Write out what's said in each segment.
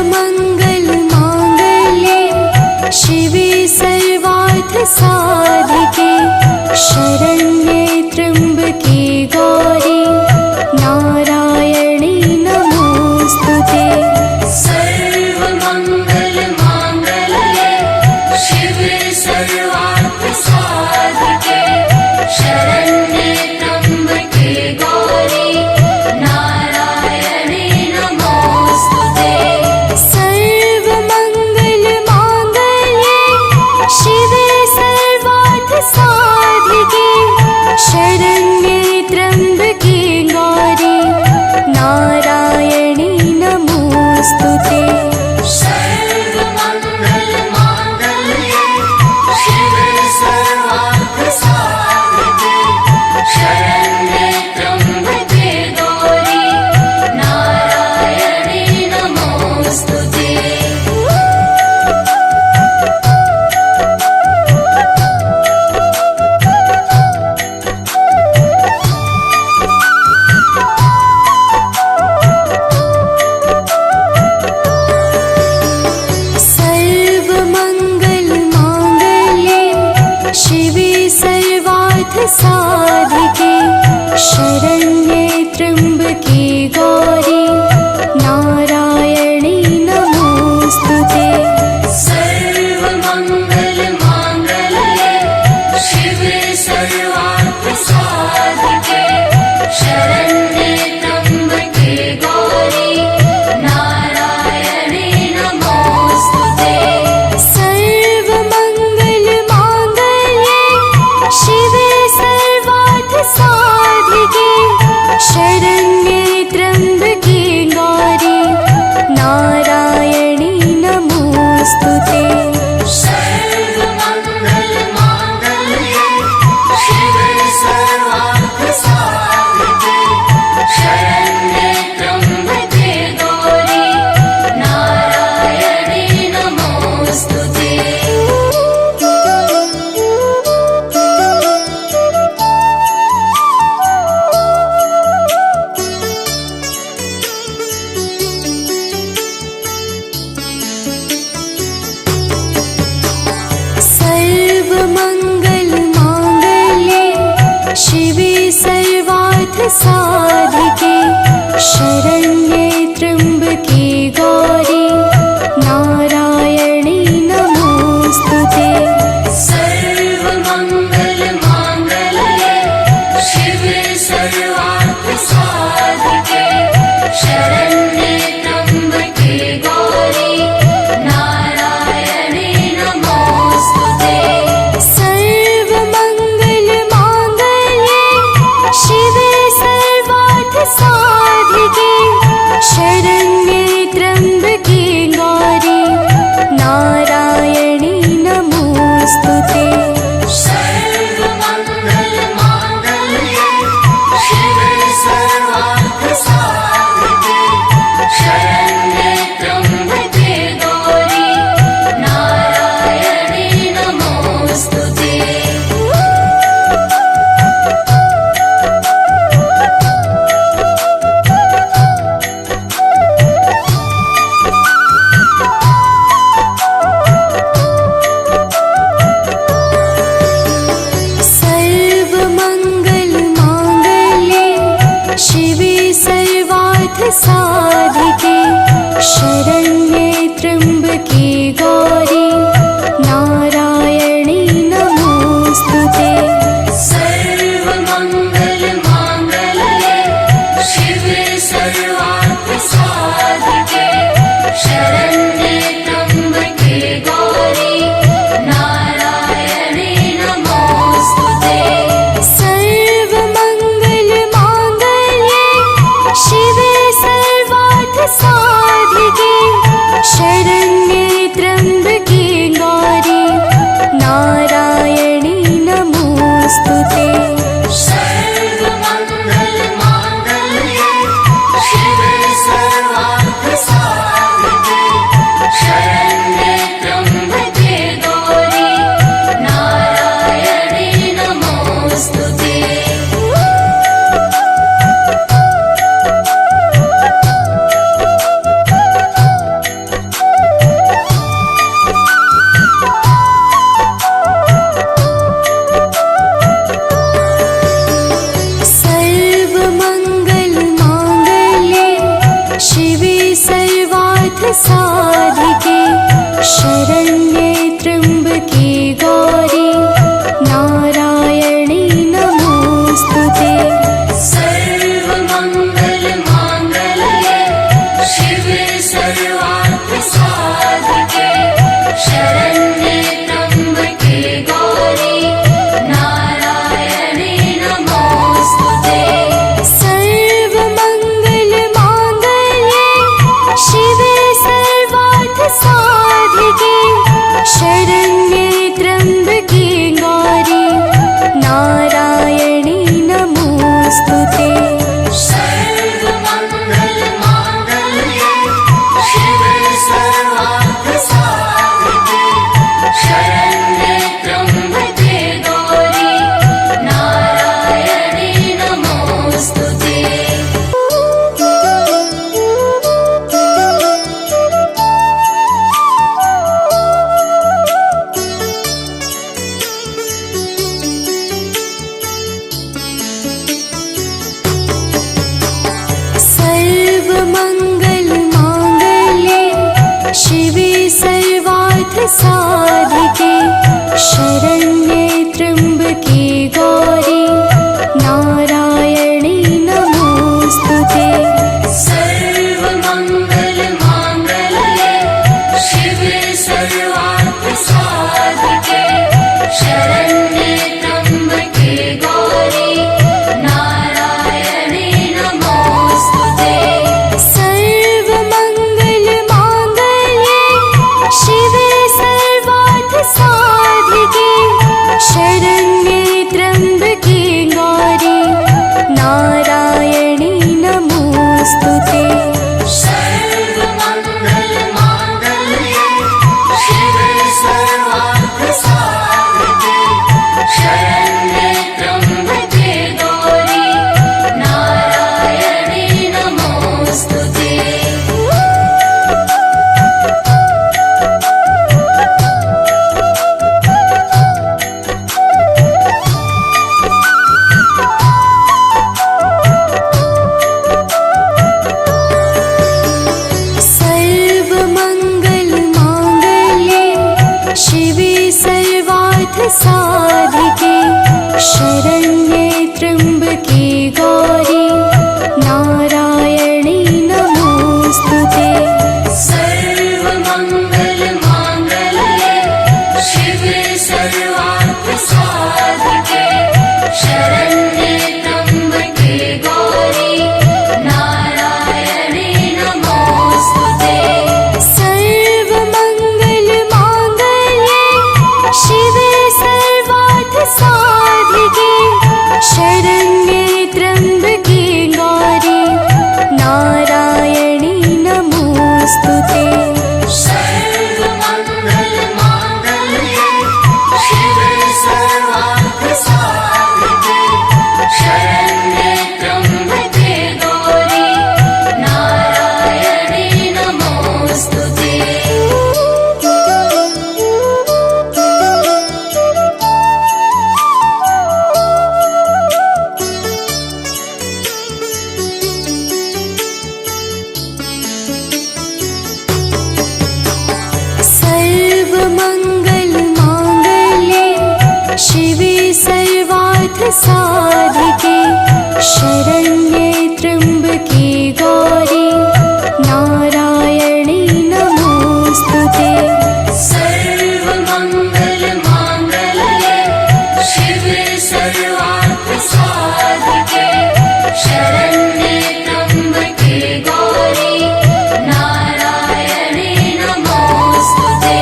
सर्वमंगल मांगल्ये शिवे सर्वार्थ साधिके शरण्ये त्र्यंबके गौरी नारायणी नमोस्तुते। सर्वमंगल मांगल्ये शिवे सर्वार्थ साधिके शरण्ये त्र्यंबके गौरी नारायणी नमोस्तुते। सर्वमंगल मांगल्ये शिवे सर्वार्थ साधिके शरण्ये त्र्यंबके गौरी नारायणी नमोस्तुते। सर्वमंगल मांगल्ये शिवे सर्वार्थ साधिके शरण्ये त्र्यंबके गौरी नारायणी नमोस्तुते। सर्वमंगल मांगल्ये शिवे सर्वार्थ साधिके शरण्ये त्र्यंबके गौरी नारायणी नमोस्तुते। सर्वमंगल मांगल्ये शिवे सर्वार्थ साधिके शरण्ये त्र्यंबके गौरी नारायणी नमोस्तुते। सर्वमंगल मांगल्ये शिवे सर्वार्थ साधिके शरण्ये त्र्यंबके गौरी नारायणी नमोस्तुते। सर्वमंगल मांगल्ये शिवे सर्वार्थ साधिके शरण्ये त्र्यंबके गौरी नारायणी नमोस्तुते। सर्वमंगल मांगल्ये शिवे सर्वार्थ साधिके शरण्ये त्र्यंबके गौरी नारायणी नमोस्तुते। सर्वमंगल मांगल्ये शिवे सर्वार्थ साधिके शरण्ये त्र्यंबके गौरी नारायणी नमोस्तुते। सर्वमंगल मांगल्ये शिवे सर्वार्थ साधिके शरण्ये त्र्यंबके गौरी नारायणी नमोस्तुते। सर्वमंगल मांगल्ये शिवे सर्वार्थ साधिके शरण्ये त्र्यंबके गौरी नारायणी नमोस्तुते। सर्वमंगल मांगल्ये शिवे सर्वार्थ साधिके शरण्ये त्र्यंबके गौरी नारायणी नमोस्तुते। सर्वमंगल मांगल्ये शिवे सर्वार्थ साधिके शरण्ये त्र्यंबके गौरी नारायणी नमोस्तुते। सर्वमंगल मांगल्ये शिवे सर्वार्थ साधिके शरण्ये त्र्यंबके गौरी नारायणी नमोस्तुते। सर्वमंगल मांगल्ये शिवे सर्वार्थ साधिके शरण्ये त्र्यंबके गौरी नारायणी नमोस्तुते। सर्वमंगल मांगल्ये शिवे सर्वार्थ साधिके शरण्ये त्र्यंबके गौरी नारायणी नमोस्तुते। सर्वमंगल मांगल्ये शिवे सर्वार्थ साधिके शरण्ये त्र्यंबके गौरी नारायणी नमोस्तुते। सर्वमंगल मांगल्ये शिवे सर्वार्थ साधिके शरण्ये त्र्यंबके गौरी नारायणी नमोस्तुते। सर्वमंगल मांगल्ये शिवे सर्वार्थ साधिके शरण्ये त्र्यंबके गौरी नारायणी नमोस्तुते। सर्वमंगल मांगल्ये शिवे सर्वार्थ साधिके शरण्ये त्र्यंबके गौरी नारायणी नमोस्तुते। सर्वमंगल मांगल्ये शिवे सर्वार्थ साधिके शरण्ये त्र्यंबके गौरी नारायणी नमोस्तुते। सर्वमंगल मांगल्ये शिवे सर्वार्थ साधिके शरण्ये त्र्यंबके गौरी नारायणी नमोस्तुते। सर्वमंगल मांगल्ये शिवे सर्वार्थ साधिके शरण्ये त्र्यंबके गौरी नारायणी नमोस्तुते। सर्वमंगल मांगल्ये शिवे सर्वार्थ साधिके शरण्ये त्र्यंबके गौरी नारायणी नमोस्तुते। सर्वमंगल मांगल्ये शिवे सर्वार्थ साधिके शरण्ये त्र्यंबके गौरी नारायणी नमोस्तुते।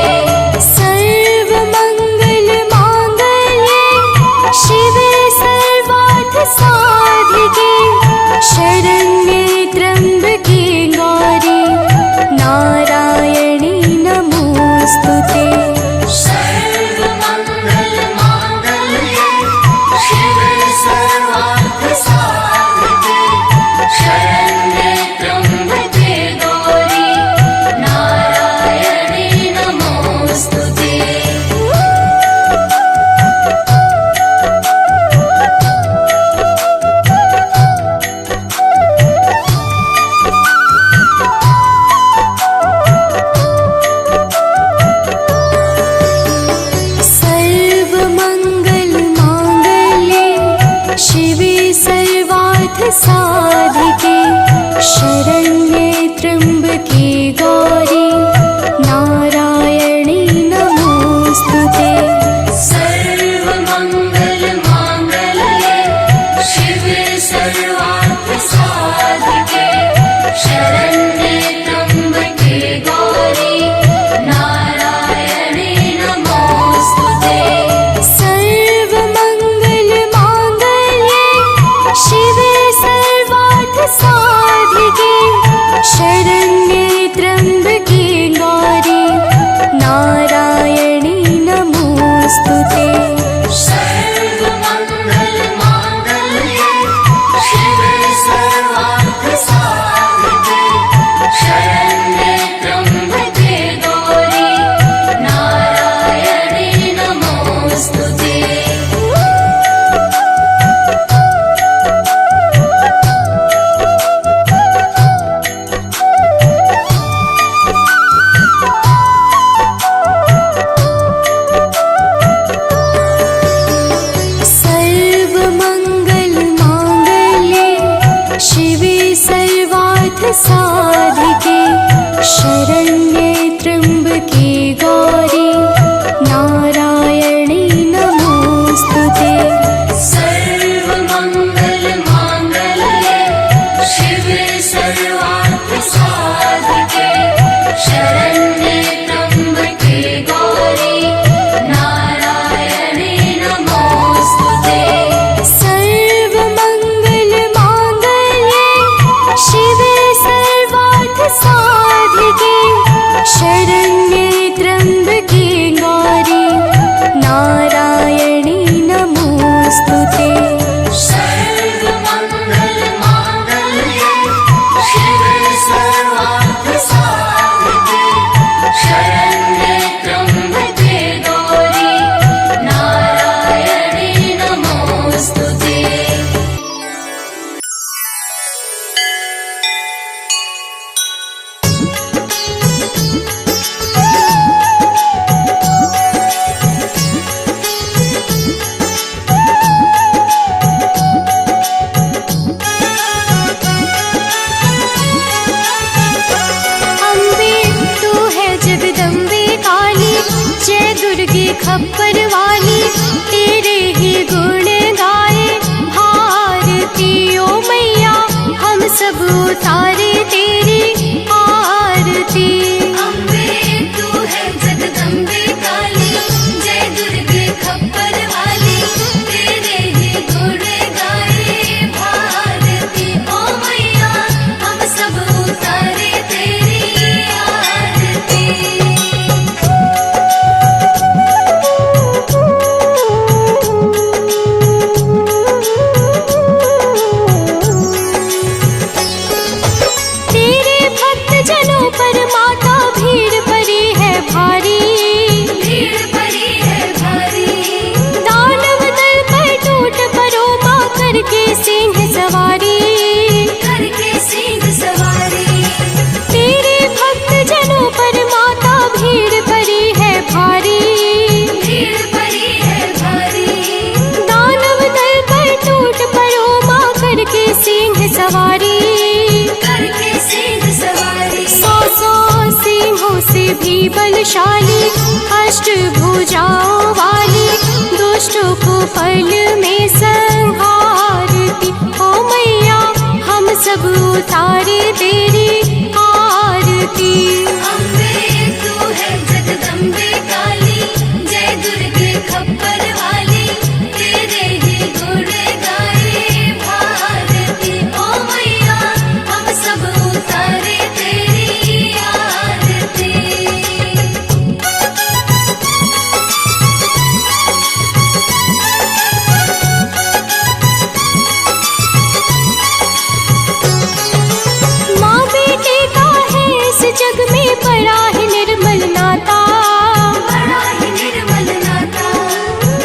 सर्वमंगल मांगल्ये शिवे सर्वार्थ साधिके शरण्ये त्र्यंबके गौरी नारायणी नमोस्तुते। सर्वमंगल मांगल्ये शिवे सर्वार्थ साधिके शरण्ये त्र्यंबके गौरी नारायणी नमोस्तुते। सर्वमंगल मांगल्ये शिवे सर्वार्थ साधिके शरण्ये त्र्यंबके गौरी नारायणी नमोस्तुते। सर्वमंगल मांगल्ये शिवे सर्वार्थ साधिके शरण्ये त्र्यंबके गौरी नारायणी नमोस्तुते। सर्वमंगल मांगल्ये शिवे सर्वार्थ साधिके शरण्ये शरण्ये त्र्यम्बके गौरी नारायणी नमोऽस्तुते। सर्वमङ्गलमाङ्गल्ये शिवे सर्वार्थसाधिके शरण्ये त्र्यम्बके गौरी नारायणे नमोऽस्तुते। सर्वमङ्गलमाङ्गल्ये शिवे सर्वार्थसाधिके शरण्ये त्र्यम्बके गौरी नारायणी नमोऽस्तुते। सर्वमङ्गलमाङ्गल्ये शिवे सर्वार्थसाधिके शरण्ये त्र्यम्बके गौरी नारायणे नमोऽस्तुते। अम्बे तू है जगदम्बे काली, जय दुर्गे खप्पर वाली, तेरे ही गुण गाए भारती ओ मैया, हम सब उतारे तेरी आरती। अम्बे तू है जगदम्बे काली, जय दुर्गे खप्पर वाली, तेरे ही गुण गाए भारती ओ मैया, हम सब उतारे तेरी आरती। तेरे भक्त जनों पर माता भीड़ पड़ी है भारी, भीड़ पड़ी है भारी, दानव दल पर टूट पड़ो माँ करके सिंह सवारी। करके सिंह सवारी। तेरे भक्त जनों पर माता भीड़ पड़ी है भारी, भीड़ पड़ी है भारी, दानव दल पर टूट पड़ो माँ करके सिंह सवारी। करके सिंह सवारी। सौ सौ सिंहों से भी बलशाली, अष्टभुजाओं वाली, दुष्टों को पल में संहारती ओ मैया, हम सब उतारे तेरी आरती। अम्बे तू है जगदम्बे काली, जय दुर्गे खप्पर वाली, तेरे ही गुण गाए भारती ओ मैया, हम सब उतारे तेरी आरती। माँ बेटे का है इस जग में बड़ा ही निर्मल नाता, बड़ा ही निर्मल नाता,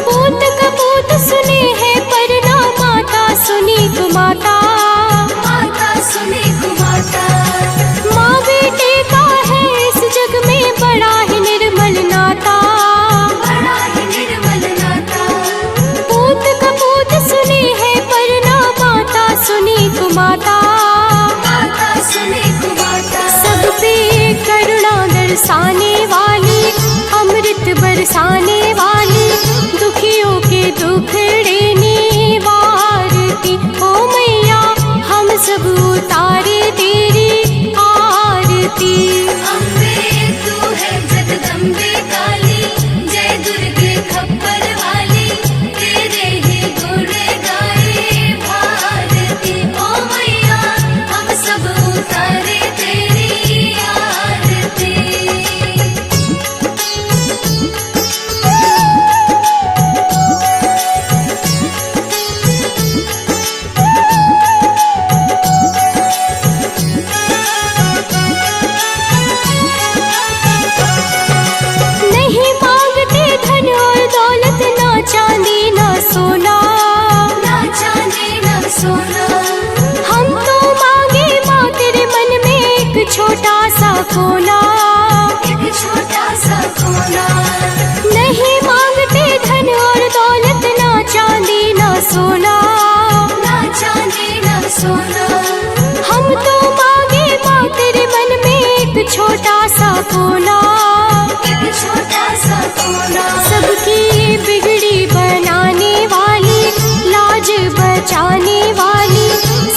पूत कपूत सुने हैं पर ना माता सुनी कुमाता। माता सुने कुमाता। माँ बेटे का है इस जग में बड़ा ही निर्मल नाता, बड़ा ही निर्मल नाता, पूत कपूत सुने हैं पर ना माता सुनी कुमाता। माता सुने कुमाता। सब पे करुणा दर्शाने वाली, अमृत बरसाने वाली, दुखियों के दुखड़े निवारती ओ मैया, हम सब उतारे तेरी आरती। अम्बे तू है जगदम्बे काली, जय दुर्गे खप्पर वाली, तेरे ही गुण गाए भारती ओ मैया, हम सब उतारे तेरी आरती। नहीं मांगते धन और दौलत, ना चांदी ना सोना, ना चांदी ना सोना, हम तो मांगे माँ तेरे मन में एक छोटा सा कोना। एक छोटा सा कोना। नहीं मांगते धन और दौलत, ना चांदी ना सोना, ना चांदी ना सोना, हम तो मांगे माँ तेरे मन में एक छोटा कोना, एक छोटा सा कोना। सबकी बिगड़ी बनाने वाली, लाज बचाने वाली,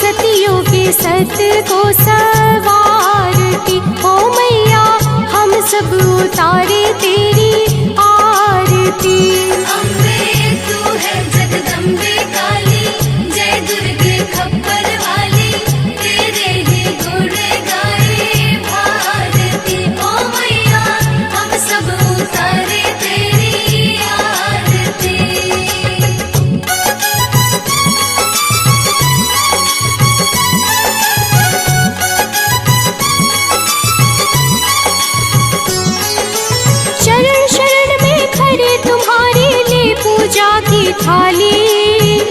सतियों के सत्य को सवारती। ओ मैया हम सब उतारे तेरी आरती। अम्बे तू है जगदम्बे काली, जय दुर्गे खप्पर वाली, तेरे ही गुण गाए भारती। ओ मैया हम सब उतारे तेरी आरती। शरण शरण में खड़े तुम्हारे ले पूजा की थाली,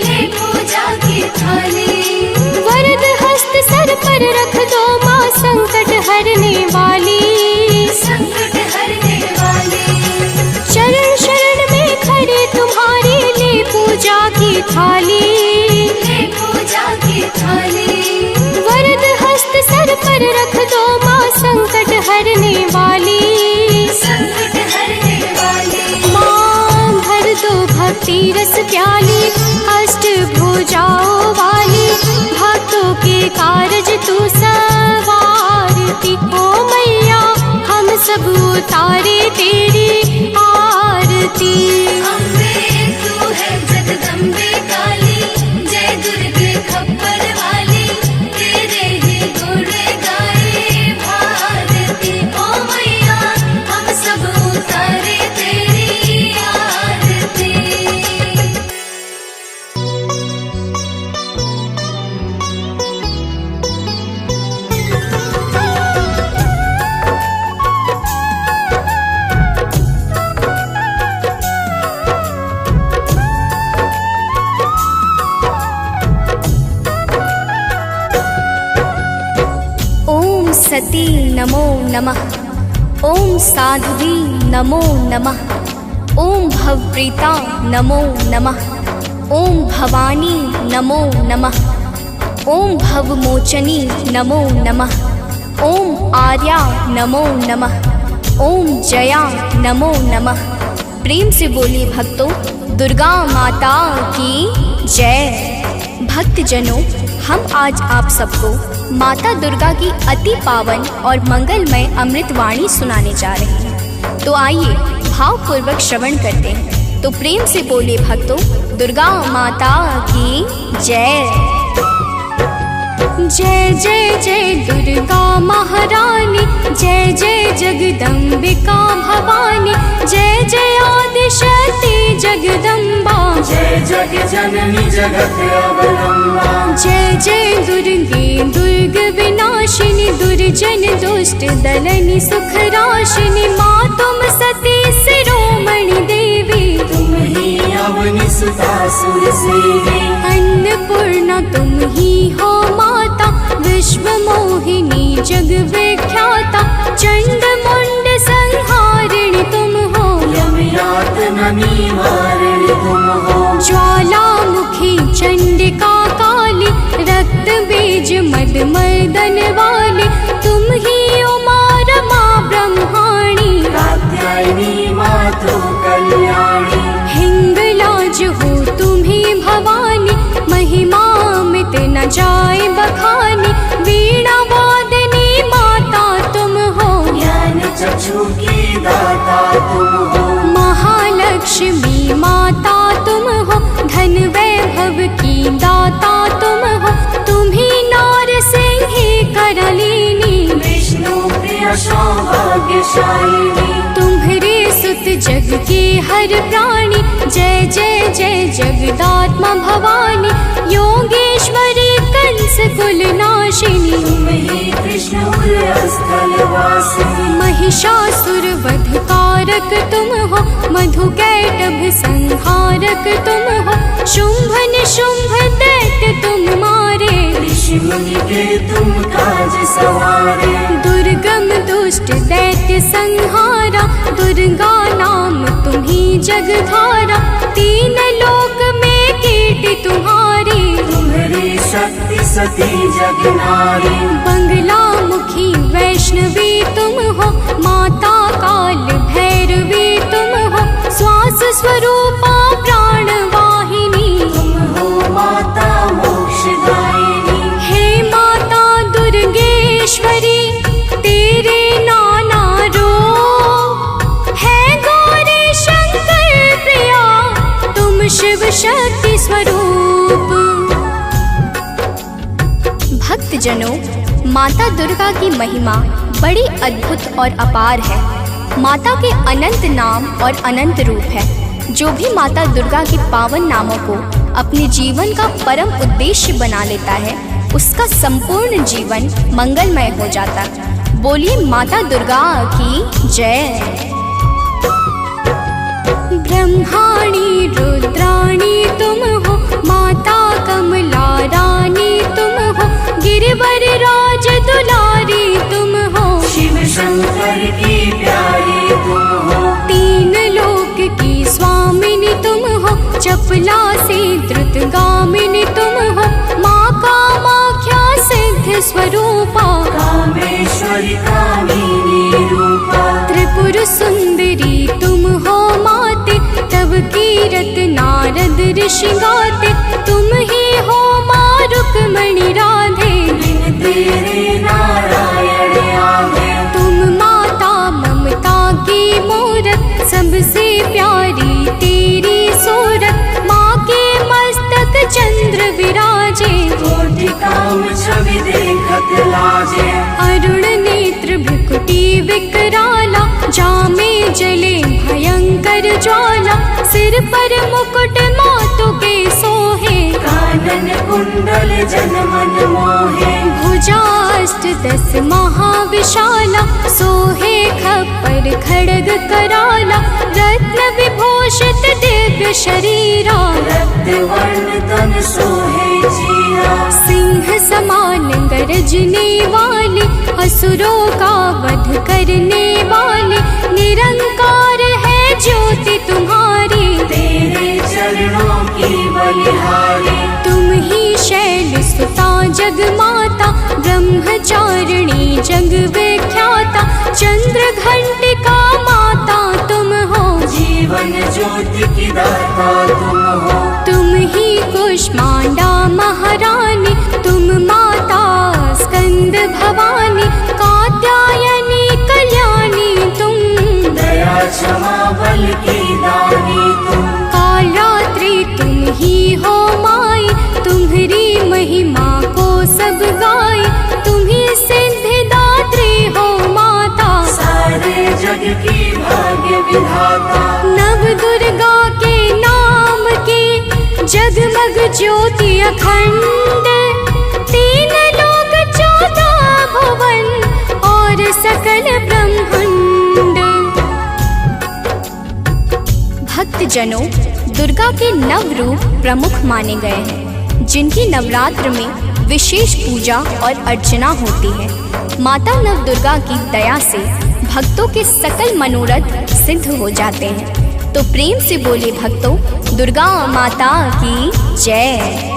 ले पूजा की थाली। वरद हस्त सर पर रख दो माँ संकट हरने वाली। संकट हरने वाली। शरण शरण में खड़े तुम्हारे ले पूजा की थाली, ले पूजा की थाली। वरद हस्त सर पर रख दो माँ संकट हरने वाली। संकट हरने वाली। माँ भर दो भक्ति रस प्याली, अष्ट भुजाओं वाली, भक्तों के कारज तू सवारती। ओ मैया हम सब उतारे तेरी आरती। अम्बे तू है जगदम्बे काली, जय दुर्गे खप्पर वाली, तेरे ही गुण गाए भारती। ओ मैया हम सब उतारे तेरी आरती। ओम सती नमो नमः, ओम साध्वी नमो नमः, ओम भवप्रीता नमो नमः, ओम भवानी नमो नमः, ओम भवमोचनी नमो नमः, ओम आर्या नमो नमः, ओम जया नमो नमः। प्रेम से बोलिए भक्तों, दुर्गा माता की जय। भक्तजनों, हम आज आप सबको माता दुर्गा की अति पावन और मंगलमय अमृतवाणी सुनाने जा रहे हैं। तो आइए भावपूर्वक श्रवण करते हैं। तो प्रेम से बोले भक्तों, दुर्गा माता की जय। जय जय जय दुर्गा महारानी, जय जय जगदम्बिका भवानी, जय जय आदिशक्ति जगदम्बा, जय जग जननी जगत अवलंबा। जय जय दुर्गे दुर्ग विनाशिनी, दुर्जन दुष्ट दलनी सुख राशिनी, माँ तुम सती शिरोमणि देवी, तुम ही अवनि सुता सुर सेवी। अन्नपूर्णा तुम ही हो माता, विश्व मोहिनी जग विख्याता, चंड मुंड संहारिणी तुम हो, यम यातना निवारिणी तुम हो। ज्वालामुखी चंडिका काली, रक्त बीज मद मर्दन वाली, तुम ही उमा रमा ब्रह्माणी, कात्यायनी मातु कल्याणी। हिंगलाज हो तुम्ही भवानी, महिमा मित न जाए बखानी, वीणा वादनी माता तुम हो, ज्ञान चक्षु की दाता तुम हो। महालक्ष्मी माता तुम हो, धन वैभव की दाता तुम हो, तुम्ही नार सिंही करलीनी, विष्णु प्रिय सौभाग्यशालिनी। तुम्हारे सुत जग के हर प्राणी, जय जय जय जगदात्मा भवानी, योगेश्वरी कंस कुल नाशिनी, तुम ही कृष्ण स्थल वासिनी। महिषासुर वध कारक तुम हो, मधु कैटभ संहारक तुम हो, शुंभ निशुंभ दैत्य तुम मारे, ऋषि मुनि के तुम काज सवारे। दुर्गम दुष्ट दैत्य संहारा, दुर्गा नाम तुम्ही जगधारा, तीन लोक में कीर्ति तुम्हारी, तुम्हारी शक्ति सती जग नारी। बंगला मुखी वैष्णवी तुम हो, माता भक्तजनों, माता दुर्गा की महिमा बड़ी अद्भुत और अपार है। माता के अनंत नाम और अनंत रूप है। जो भी माता दुर्गा के पावन नामों को अपने जीवन का परम उद्देश्य बना लेता है, उसका संपूर्ण जीवन मंगलमय हो जाता है। बोलिए माता दुर्गा की जय। ब्रह्माणी रुद्राणी तुम हो, माता कमला रानी तुम हो, गिरिवर राज दुलारी तुम हो, शिव शंकर की प्यारी तुम हो, तीन लोक की स्वामिनी तुम हो, चपला से द्रुत गामिनी तुम हो, माँ कामाख्या सिद्ध स्वरूपा, कामेश्वरी कामिनी रूपा, त्रिपुर सुंदरी तुम हो माते, तब कीरत नारद ऋषि गाते, तुम ही हो माँ रुक्मणी राधे, बिन तेरे नारायण आगे, तुम माता ममता की मूरत, सबसे प्यारी तेरी सूरत, माँ के मस्तक चंद्र विराजे, कोटि काम छवि देखत लाजे, अरुण नेत्र भ्रुकुटी विकराला, जामे जले भयंकर ज्वाला, सिर पर मुकुट मातु के सोहे, कानन कुंडल जन मन मोहे, भुजाष्ट दस महाविशाला, सोहे खप्पर खड्ग कराला, रत्न विभूषित दिव्य शरीरा, रक्त वर्ण तन सोहे जीरा, सिंह समान गरजने वाले, असुरों का वध करने वाले, निरंकार है ज्योति तुम्हारी, तेरे चरणों की बलिहारी, तुम ही शैल सुता जग माता, ब्रह्मचारिणी जग विख्याता, चंद्र घंटिका माता तुम हो, जीवन ज्योति की दाता तुम हो, तुम ही कुष्मांडा महारानी, तुम माता स्कंद भवानी, कात्यायनी कल्याणी तुम, दया क्षमा बल की दानी तुम, कालरात्रि तुम ही हो माई, तुम्हारी महिमा को सब गाए, तुम ही सिद्धिदात्री हो माता, सारे जग की भाग्य विधाता, नव दुर्गा के नाम के जगमग ज्योति अखंड, तीन लोक 14 भुवन और सकल ब्रह्मांड। भक्तजनों, दुर्गा के नव रूप प्रमुख माने गए हैं, जिनकी नवरात्र में विशेष पूजा और अर्चना होती है। माता नव दुर्गा की दया से भक्तों के सकल मनोरथ सिद्ध हो जाते हैं। तो प्रेम से बोले भक्तों, दुर्गा माता की जय।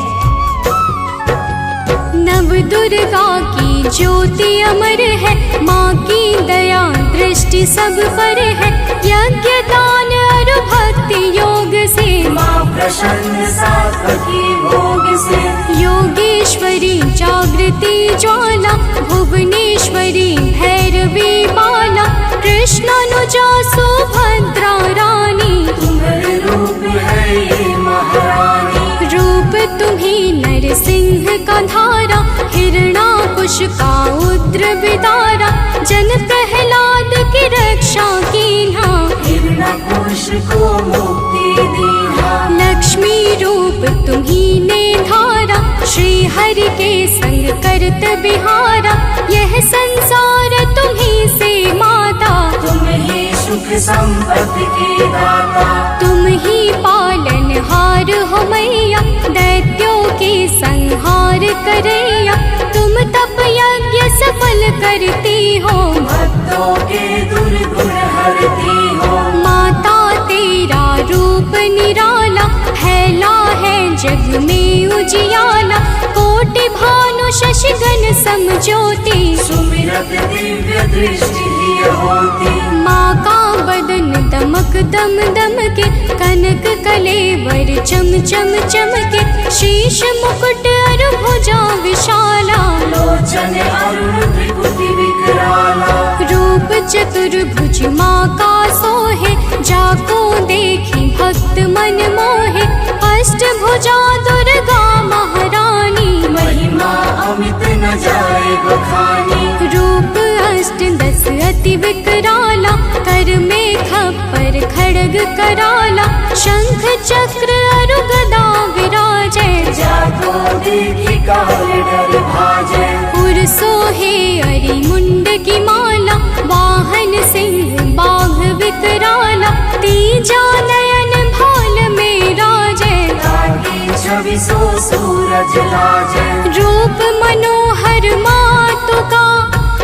नव दुर्गा की ज्योति अमर है, माँ की दया दृष्टि सब पर है, यज्ञ दान और भक्ति योग से, माँ प्रसन्न सात्वकी भोग से, योगेश्वरी जागृति ज्वाला, भुवनेश्वरी भैरवी बाला, कृष्णानुजा सुभद्रा रानी, तुम्हारे रूप है ये महारानी, रूप तुम्ही नरसिंह का धारा, हिरणाकुश का उग्र विदारा, जन प्रहलाद की रक्षा कीन्हा, हिरण्यकुश को मुक्ति दीना, लक्ष्मी रूप तुम्ही ने धारा, श्री हरि के संग करत बिहारा, यह संसार तुम्ही से माता, तुम ही सुख संपत्ति की दाता, तुम ही पालनहार हो मैया, दैत्यों के संहार करैया, तुम तप यज्ञ सफल करती हो, भक्तों के दुर्गुण हरती हो, माता तेरा रूप निराला, फैला है जग में उजियाला, कोटि भानु शशिगण समज्योति, सुमिरत दिव्य दृष्टि ही होती, माँ का बदन दमक दम दम के, कनक कलेवर चम चम चमके, शीश मुकुट और भुजा विशाला, लोचन अरुण त्रिपुटी विकराला, रूप चतुर्भुज माँ का सोहे, जाको देखी भक्त मन मोहे। अष्टभुजा दुर्गा महारानी, महिमा अमित न जाए बखानी। रूप अष्ट दस अति विकराला, कर में खप्पर खड्ग कराला। शंख चक्र अरु गदा विराजे, जाको देखी काल डर भाजे। उर सोहे अरि मुंड की माला, वाहन सिंह बाघ विकराला। तीजा नयन भाल में राजे, ताकि छवि सो सूरज लाजे। रूप मनोहर मातु का,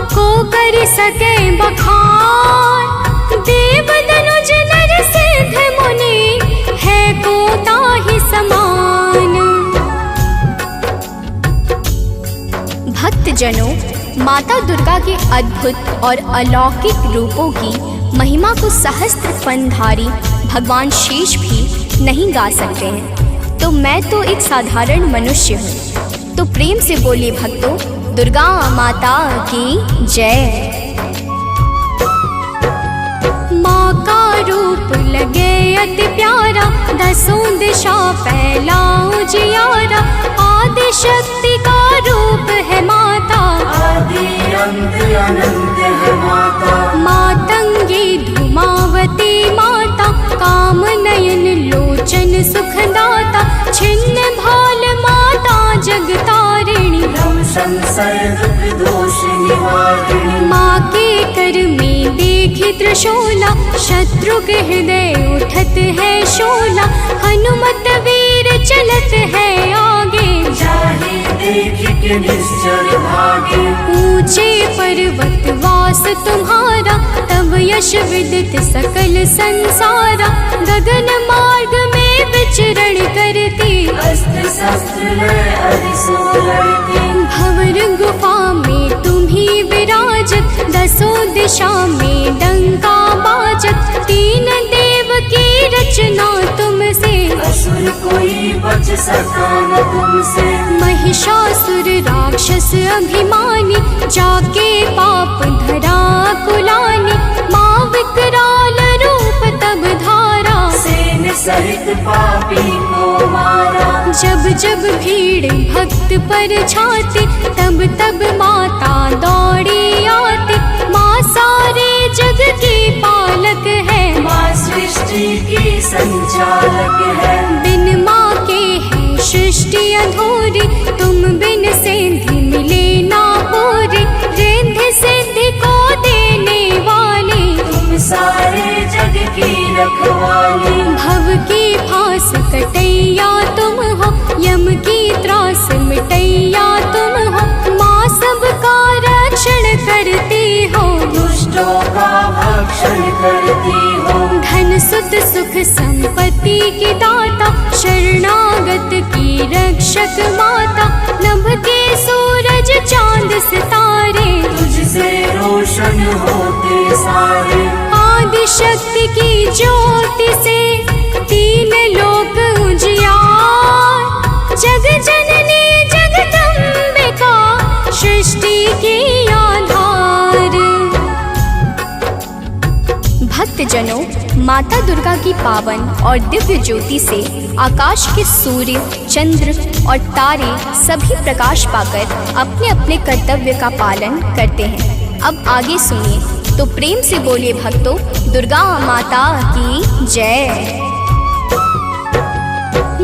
को कर सके बखान। देव दनुज नर सिद्ध मुनि, है को ताहि समान। भक्तजनों, माता दुर्गा के अद्भुत और अलौकिक रूपों की महिमा को सहस्त्र फनधारी भगवान शेष भी नहीं गा सकते हैं। तो मैं तो एक साधारण मनुष्य हूँ। तो प्रेम से बोलिए भक्तों, दुर्गा माता की जय। माँ का रूप लगे अति प्यारा, दसों दिशा फैला उजियारा। आदि शक्ति का रूप है माता, आदि अंत अनंत है माता। मातंगी धूमावती माता, काम नयन लोचन सुखदाता। छिन्न भाल माता जगतारिणी, भ्रम संशय दुख दोष निवारिणी। माँ के कर में देखी त्रिशूला, शत्रु के हृदय उठत है शोला। हनुमत वीर चलत है आगे, जाहि देखि के निश्चर भागे। ऊंचे पर्वत वास तुम्हारा, तब यश विदित सकल संसारा। गगन मार्ग में विचरण करती, अस्त्र शस्त्र लय अरिसो लड़ती। भंवर गुफा में तुम्ही विराजत, दसों दिशा में डंका बाजत। तीन देव की रचना तुमसे, असुर कोई बच सका न तुमसे। महिषासुर राक्षस अभिमानी, जाके पाप धरा कुलानी। माँ विकराल रूप तब धारा, सेन सहित पापी को मारा। जब जब भीड़ भक्त पर छाती, तब तब माता दौड़ी आती। माँ सारे जग की पालक है, माँ सृष्टि की संचालक है। बिन माँ के है सृष्टि अधूरी, तुम बिन सिद्धि मिले ना पूरी। रिद्धि सिद्धि को देने वाली, तुम सारे जग की रखवाली। भव की फांस कटैया तुम हो, यम की त्रास मिटैया तुम हो। माँ सबका रक्षण करती हो, दुष्टों का भक्षण करती हो। धन सुत सुख संपत्ति की दाता, शरणागत की रक्षक माता। नभ के सूरज चांद सितारे, तुझसे रोशन होते सारे। आदि शक्ति की ज्योति से, तीन लोक उजियार। जग जननी जगदम्बिका, सृष्टि की आधार। भक्तजनों, माता दुर्गा की पावन और दिव्य ज्योति से आकाश के सूर्य, चंद्र और तारे सभी प्रकाश पाकर अपने अपने कर्तव्य का पालन करते हैं। अब आगे सुनिए, तो प्रेम से बोलिए भक्तों, दुर्गा माता की जय।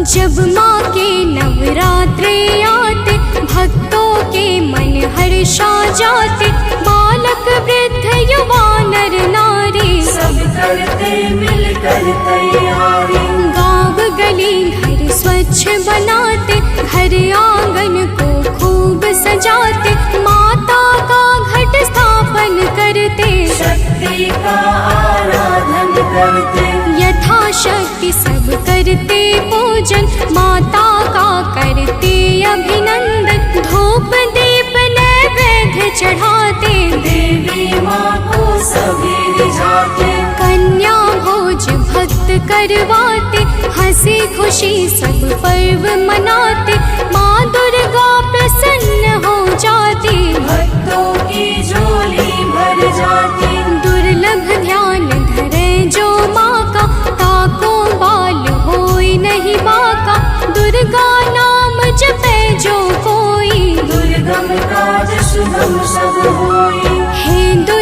जब माँ के नवरात्रे आते, भक्तों के मन हर्षा जाते। बालक वृद्ध युवा नर नारी, सब करते मिलकर तैयारी। गाँव गली घर स्वच्छ बनाते, घर आंगन को खूब सजाते। माता का घट स्थापन करते, शक्ति का आराधन करते। यथाशक्ति सब करते पूजन, माता का करते अभिनंदन। धूप दीप नैवेद्य चढ़ाते, देवी माँ को सभी रिझाते। कन्या भोज भक्त करवाते, हंसी खुशी सब पर्व मनाते। माँ दुर्गा प्रसन्न हो जाती, भक्तों की झोली भर जाती।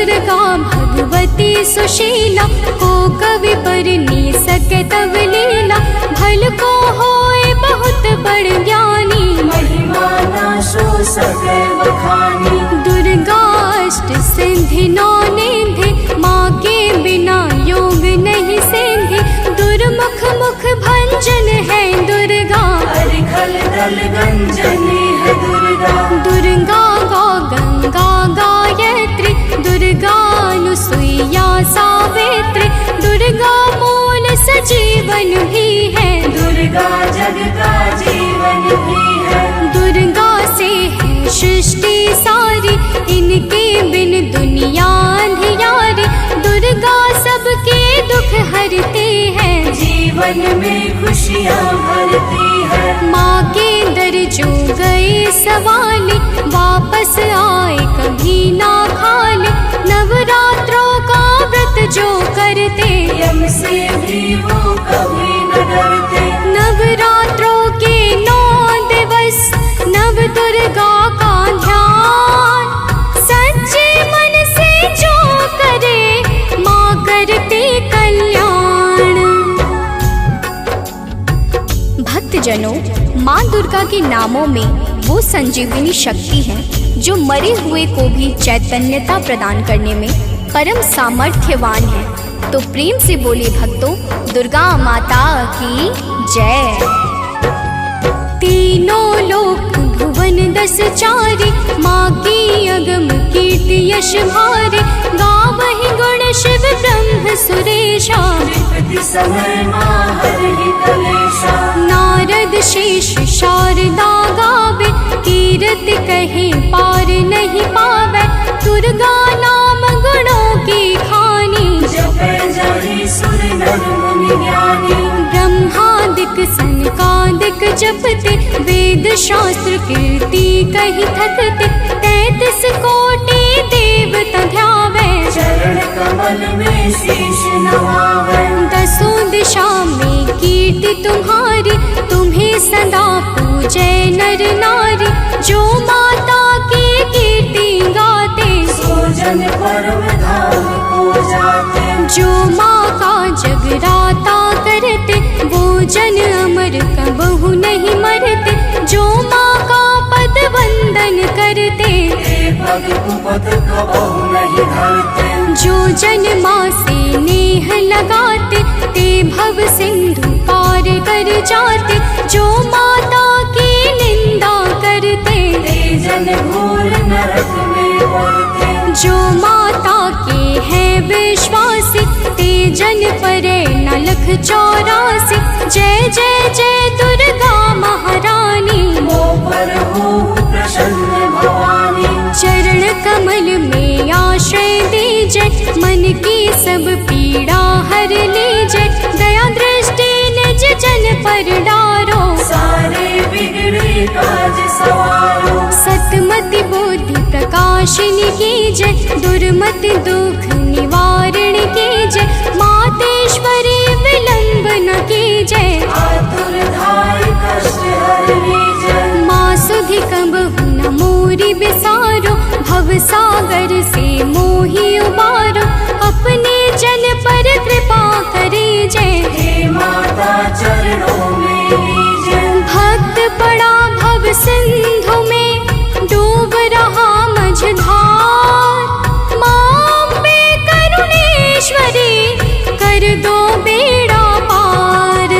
दुर्गा भगवती सुशीला, को कवि पर नी सके तब लीला। भल को होए बहुत बड़ ज्ञानी, महिमा नाशो सदैव खानी। दुर्गा अष्ट सिद्धि नौ निधि, माँ के बिना योग नहीं सिद्धि। दुर्मुख मुख भंजन है दुर्गा, अरिखल दल गंजनी है दुर्गा। दुर्गा गौ गंगा गायत्री, दुर्गा अनुसुईया सावित्री। दुर्गा मूल सजीवन भी है, दुर्गा जग का जीवन भी है। दुर्गा से है सृष्टि सारी, इनके बिन दुनिया अंधियारी। दुर्गा सबके दुख हरती है, जीवन में खुशियाँ भरती है। माँ के दर जो गए सवाले, वापस आए कभी ना खाले। नवरात्रों का व्रत जो करते, यम से भी वो कभी न डरते। नवरात्रों के 9 दिवस, नव दुर्गा का ध्यान। सच्चे मन से जो करे, माँ करती कल्याण। भक्तजनों, माँ दुर्गा के नामों में वो संजीवनी शक्ति है जो मरे हुए को भी चैतन्यता प्रदान करने में परम सामर्थ्यवान है। तो प्रेम से बोले भक्तों, दुर्गा माता की जय। तीनों लोक भुवन 10 चारी, माँ की अगम कीर्ति यश भारी। गावहि गुण शिव ब्रह्म सुरेशा, विपत्ति समय माँ हरहि कलेशा। नारद शेष शारदा गावे, कीर्ति कहे पार नहीं पावे। दुर्गा नाम गुणों की खानी, जपे जहि सुर नर मुनि ज्ञानी। ब्रह्मादिक सनकादिक जपते, वेद शास्त्र कीर्ति कही थकते। 33 कोटि देवता ध्यावे, चरण कमल में शीश नवावे। 10 दिशा में कीर्ति तुम्हारी, तुम्हें सदा पूजे नर नारी। जो माता की कीर्ति गाते, सो जन परम धाम को जाते। जो माँ का जगराता करते, वो जन अमर कबहु नहीं मरते। जो माँ का पद वंदन करते, ए पग कुपथ कबहु नहीं धरते। जो जन माँ से नेह लगाते, ते भव सिंधु पार कर जाते। जो माता की निंदा करते, ए जन घोर नरक में पड़ते। जो माता के है विश्वासी, ते जन परे न लख 84। जय जय जय दुर्गा महारानी, मो पर हो प्रसन्न भवानी। चरण कमल में आश्रय दीजिए, मन की सब पीड़ा हर लीजिए। दया दृष्टि निज जन पर डारो, सारे बिगड़े काज सवारो। सतमति बुद्धि प्रकाशिनी कीजिए, दुर्मति दुख निवारण कीजिए। मातेश्वरी विलंब न कीजिए, आतुर धाय कष्ट हर लीजय। माँ सुधि कबहु न मोरी बिसारो, भव सागर से मोहि उबारो। अपने जन पर कृपा करीजय, हे माता चरणों में लीजय। भक्त पड़ा भव सिंधु में, डूब रहा मझधार। माँ अम्बे करुणेश्वरी, कर दो बेड़ा पार।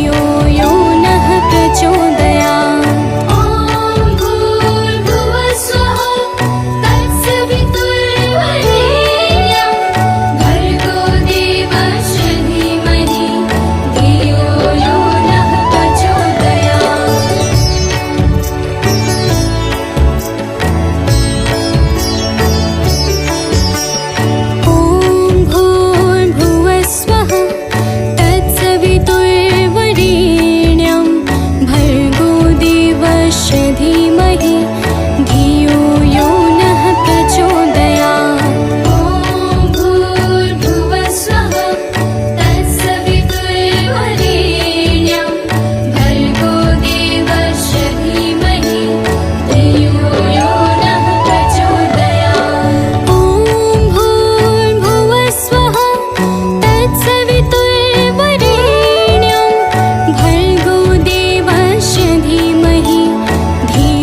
धियो यो नः प्रचोदयात्। ॐ भूर्भुवस्वः तत्सवितुर्वरेण्यं भर्गो देवस्य धीमहि धियो यो नः प्रचोदयात्। ॐ भूर्भुवस्वः तत्सवितुर्वरेण्यं भर्गो देवस्य धीमहि धियो यो नः प्रचोदयात्। ॐ भूर्भुवस्वः तत्सवितुर्वरेण्यं भर्गो देवस्य धीमहि धियो यो नः प्रचोदयात्। ॐ भूर्भुवस्वः तत्सवितुर्वरेण्यं भर्गो देवस्य धीमहि धियो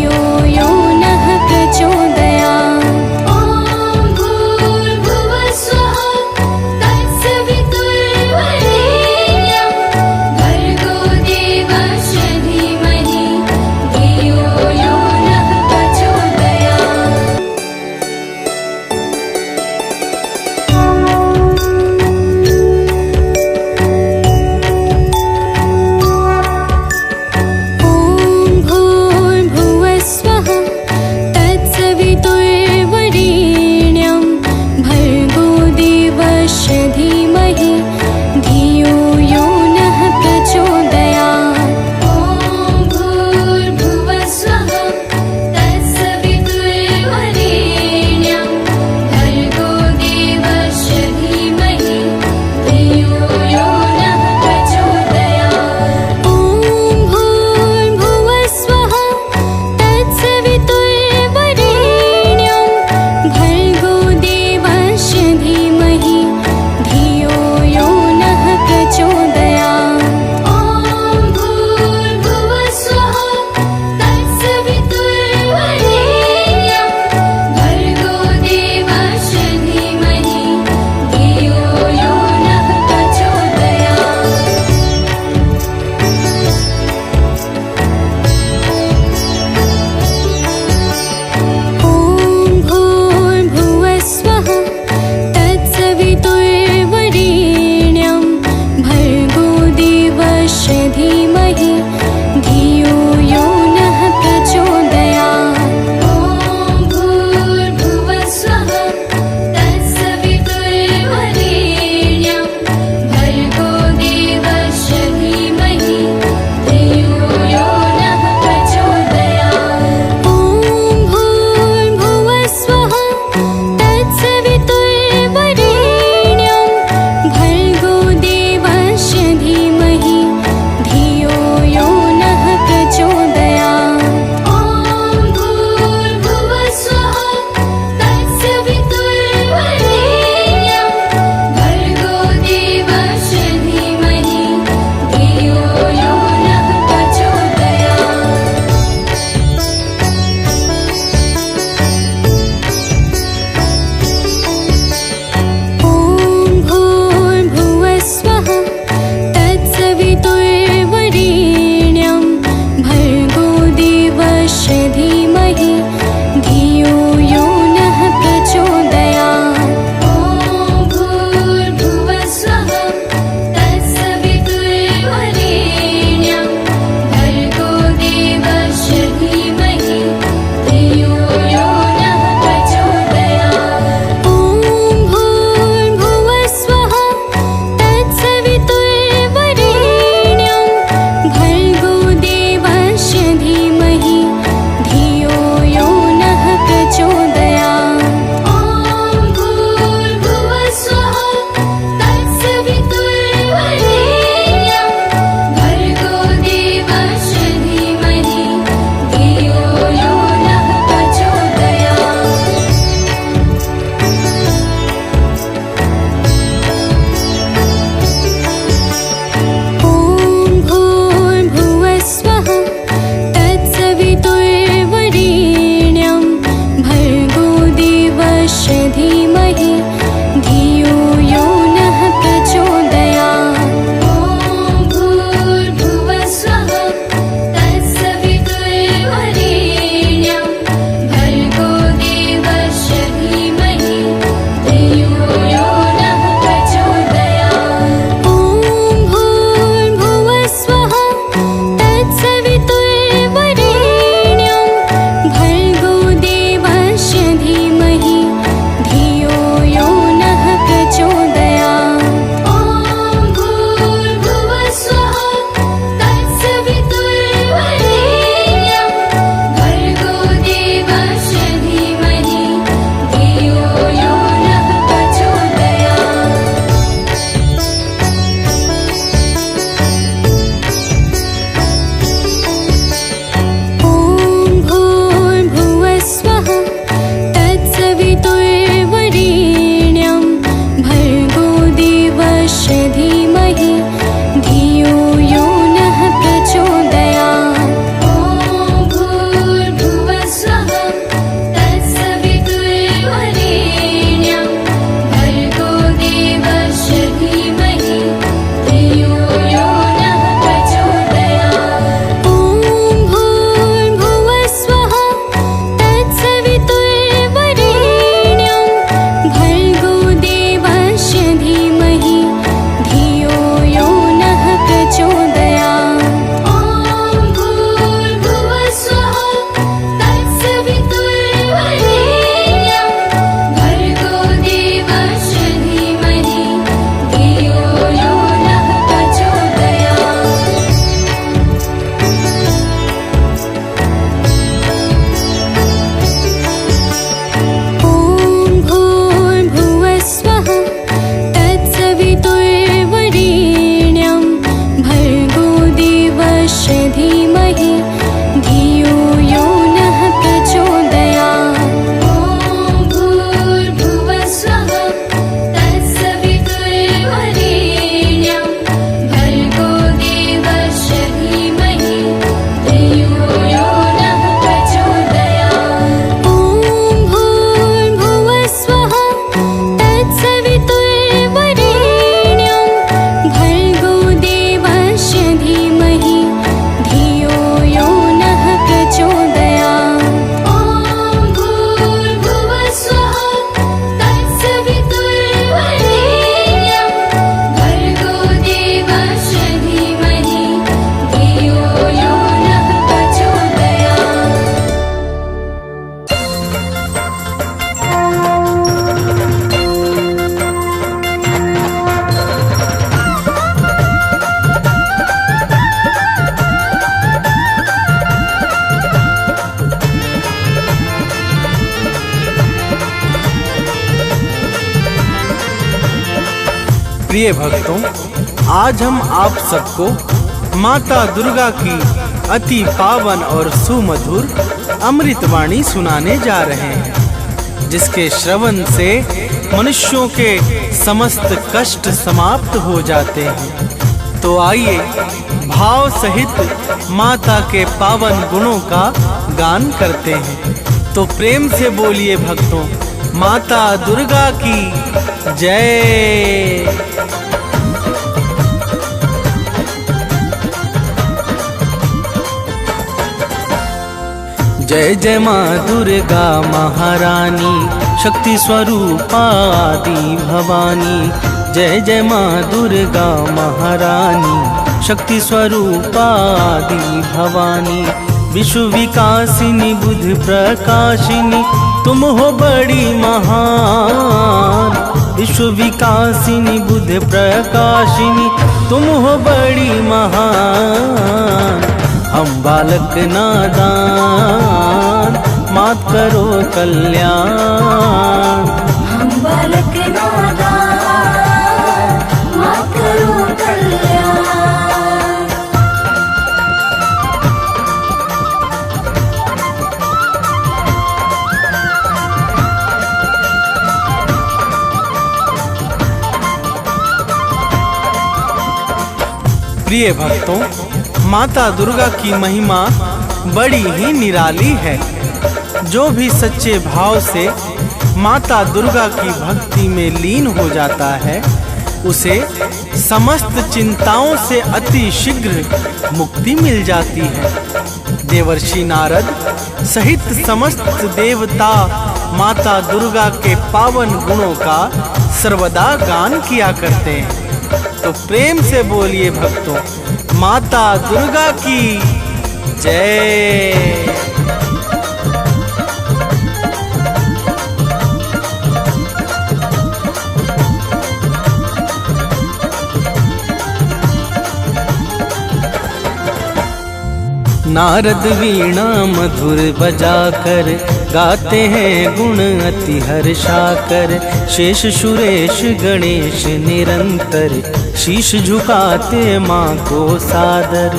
प्रिय भक्तों, आज हम आप सबको माता दुर्गा की अति पावन और सुमधुर अमृतवाणी सुनाने जा रहे हैं, जिसके श्रवण से मनुष्यों के समस्त कष्ट समाप्त हो जाते हैं। तो आइए भाव सहित माता के पावन गुणों का गान करते हैं। तो प्रेम से बोलिए भक्तों, माता दुर्गा की जय। जय जय माँ दुर्गा महारानी, शक्ति स्वरूपा आदि भवानी। जय जय माँ दुर्गा महारानी, शक्ति स्वरूपा आदि भवानी। विश्व विकासिनी बुद्ध प्रकाशिनी, तुम हो बड़ी महान। विश्व विकासिनी बुद्ध प्रकाशिनी, तुम हो बड़ी महान। हम बालक नादान, मात करो कल्याण। हम बालक नादान, मात करो कल्याण। प्रिय भक्तों, माता दुर्गा की महिमा बड़ी ही निराली है। जो भी सच्चे भाव से माता दुर्गा की भक्ति में लीन हो जाता है, उसे समस्त चिंताओं से अति शीघ्र मुक्ति मिल जाती है। देवर्षि नारद सहित समस्त देवता माता दुर्गा के पावन गुणों का सर्वदा गान किया करते हैं। तो प्रेम से बोलिए भक्तों, माता दुर्गा की जय। नारद वीणा मधुर बजाकर, गाते हैं गुण अति हर्षाकर। शेष सुरेश गणेश निरंतर, शीश झुकाते माँ को सादर।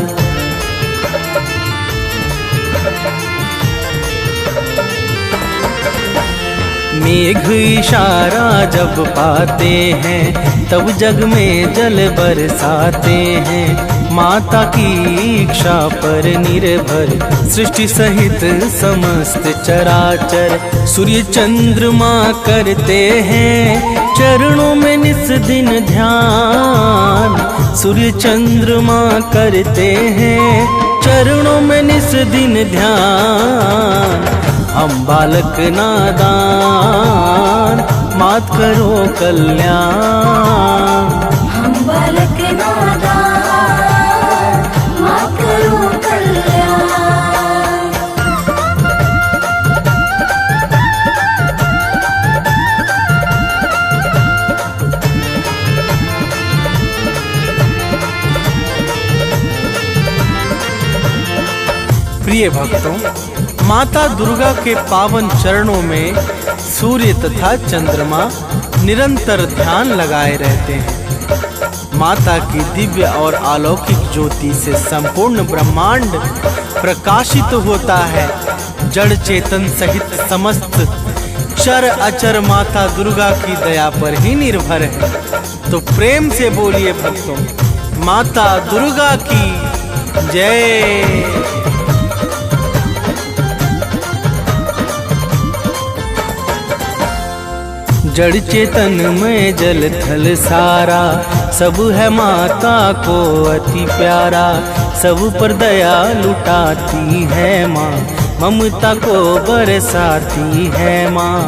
मेघ इशारा जब पाते हैं, तब जग में जल बरसाते हैं। माता की इच्छा पर निर्भर, सृष्टि सहित समस्त चराचर। सूर्य चंद्रमा करते हैं, चरणों में निस दिन ध्यान। सूर्य चंद्रमा करते हैं, चरणों में निस दिन ध्यान। हम बालक नादान, मात करो कल्याण। हम बालक नादान, मात करो कल्याण। प्रिय भक्तों, माता दुर्गा के पावन चरणों में सूर्य तथा चंद्रमा निरंतर ध्यान लगाए रहते हैं। माता की दिव्य और अलौकिक ज्योति से संपूर्ण ब्रह्मांड प्रकाशित होता है। जड़ चेतन सहित समस्त चर अचर माता दुर्गा की दया पर ही निर्भर है। तो प्रेम से बोलिए भक्तों, माता दुर्गा की जय। जड़ चेतन में जल थल सारा, सब है माता को अति प्यारा। सब पर दया लुटाती है माँ, ममता को बरसाती है माँ।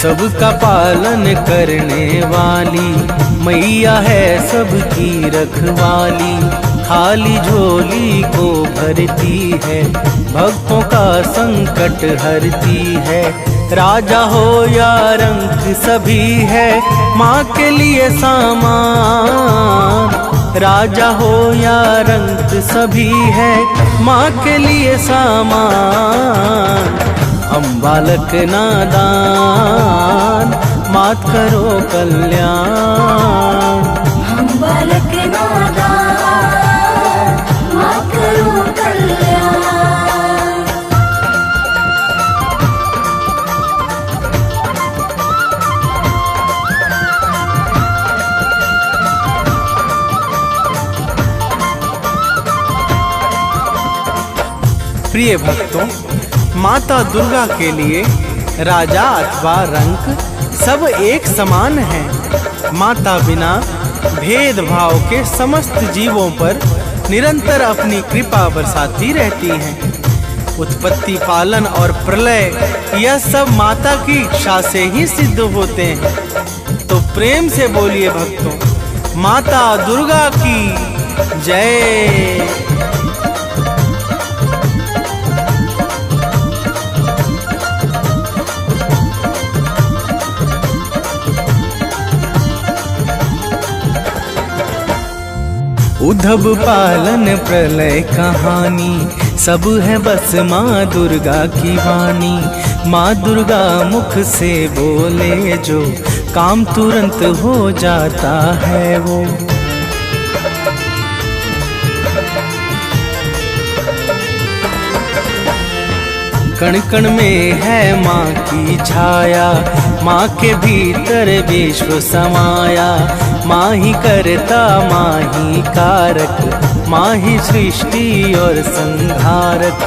सबका पालन करने वाली मैया है सबकी रखवाली। खाली झोली को भरती है, भक्तों का संकट हरती है। राजा हो या रंक सभी है माँ के लिए सामान। राजा हो या रंक सभी है माँ के लिए सामान। हम बालक नादान, मात करो कल्याण। हम बालक नादान, मात करो कल्याण। प्रिय भक्तों, माता दुर्गा के लिए राजा अथवा रंक सब एक समान हैं। माता बिना भेदभाव के समस्त जीवों पर निरंतर अपनी कृपा बरसाती रहती हैं। उत्पत्ति, पालन और प्रलय यह सब माता की इच्छा से ही सिद्ध होते हैं। तो प्रेम से बोलिए भक्तों, माता दुर्गा की जय। उद्धव पालन प्रलय कहानी सब है बस माँ दुर्गा की वाणी। माँ दुर्गा मुख से बोले जो काम तुरंत हो जाता है वो। कण कण में है माँ की छाया, माँ के भीतर विश्व समाया। माँ ही करता माँ ही कारक, माँ ही सृष्टि और संहारक।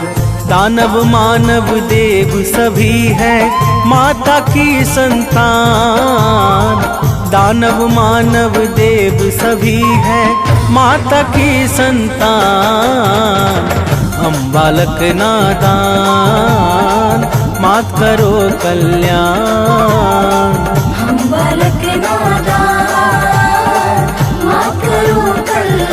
दानव मानव देव सभी है माता की संतान। दानव मानव देव सभी है माता की संतान। हम बालक नादान, मात करो कल्याण। हम बालक नादान, मात करो कल्याण।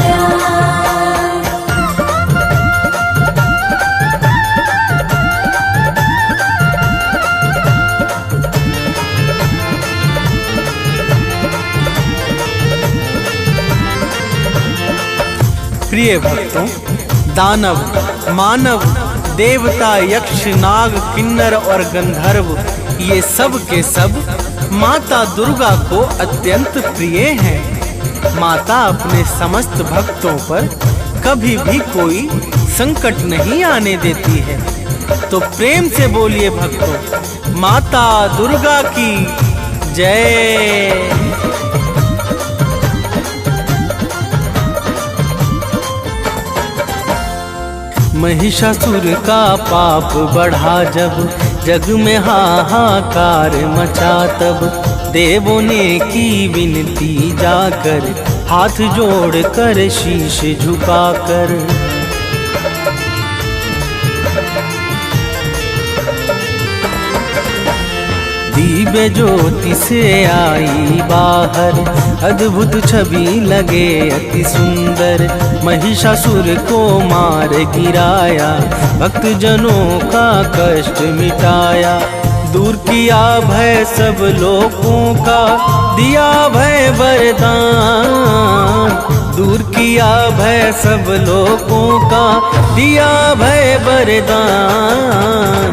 प्रिय भक्तों, दानव मानव देवता यक्ष नाग किन्नर और गंधर्व ये सब के सब माता दुर्गा को अत्यंत प्रिय हैं। माता अपने समस्त भक्तों पर कभी भी कोई संकट नहीं आने देती है। तो प्रेम से बोलिए भक्तों, माता दुर्गा की जय। महिषासुर का पाप बढ़ा जब जग में हाहाकार मचा, तब देवों ने की विनती जाकर हाथ जोड़कर शीश झुकाकर। दिव्य ज्योति से आई बाहर, अद्भुत छवि लगे अति सुंदर। महिषासुर को मार गिराया, भक्त जनों का कष्ट मिटाया। दूर किया भय सब लोगों का, दिया भय वरदान। दूर किया भय सब लोगों का, दिया भय वरदान।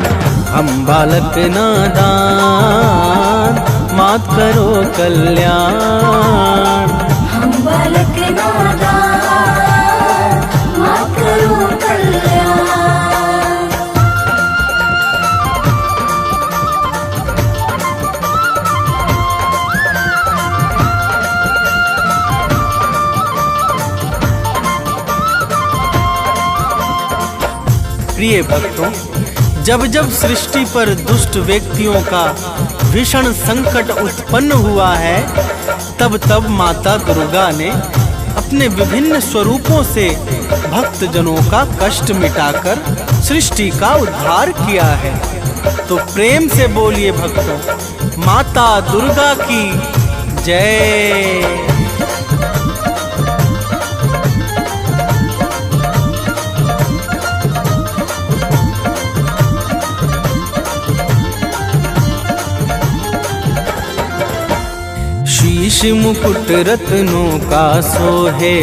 हम बालक नादान, मात करो कल्याण। हम बालक नादान, मात करो कल्याण। प्रिय भक्तों, जब जब सृष्टि पर दुष्ट व्यक्तियों का भीषण संकट उत्पन्न हुआ है, तब तब माता दुर्गा ने अपने विभिन्न स्वरूपों से भक्त जनों का कष्ट मिटाकर सृष्टि का उद्धार किया है। तो प्रेम से बोलिए भक्तों, माता दुर्गा की जय। शीश मुकुट रत्नों का सोहे,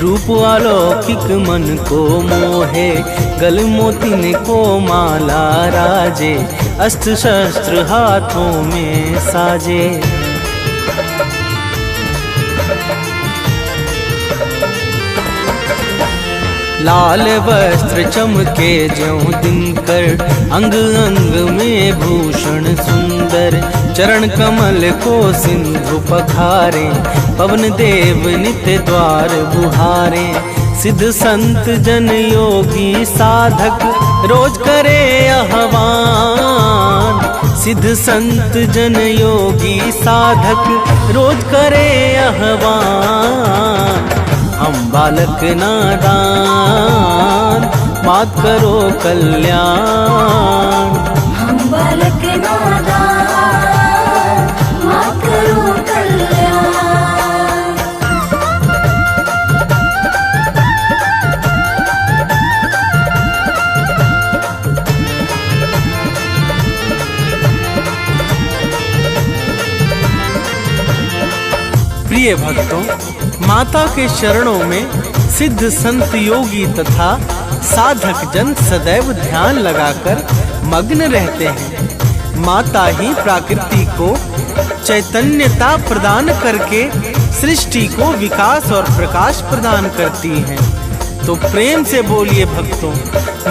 रूप अलौकिक मन को मोहे। गल मोतिन को माला राजे, अस्त्र शस्त्र हाथों में साजे। लाल वस्त्र चमके ज्यों दिनकर, अंग अंग में भूषण सुंदर। चरण कमल को सिंधु पखारे, पवन देव नित्य द्वार बुहारे। सिद्ध संत जन योगी साधक, रोज करे आह्वान। सिद्ध संत जन योगी साधक, रोज करे आह्वान। हम बालक नादान, मात करो कल्याण। हम बालक नादान, मात करो कल्याण। प्रिय भक्तों, माता के चरणों में सिद्ध संत योगी तथा साधक जन सदैव ध्यान लगाकर मग्न रहते हैं। माता ही प्रकृति को चैतन्यता प्रदान करके सृष्टि को विकास और प्रकाश प्रदान करती हैं। तो प्रेम से बोलिए भक्तों,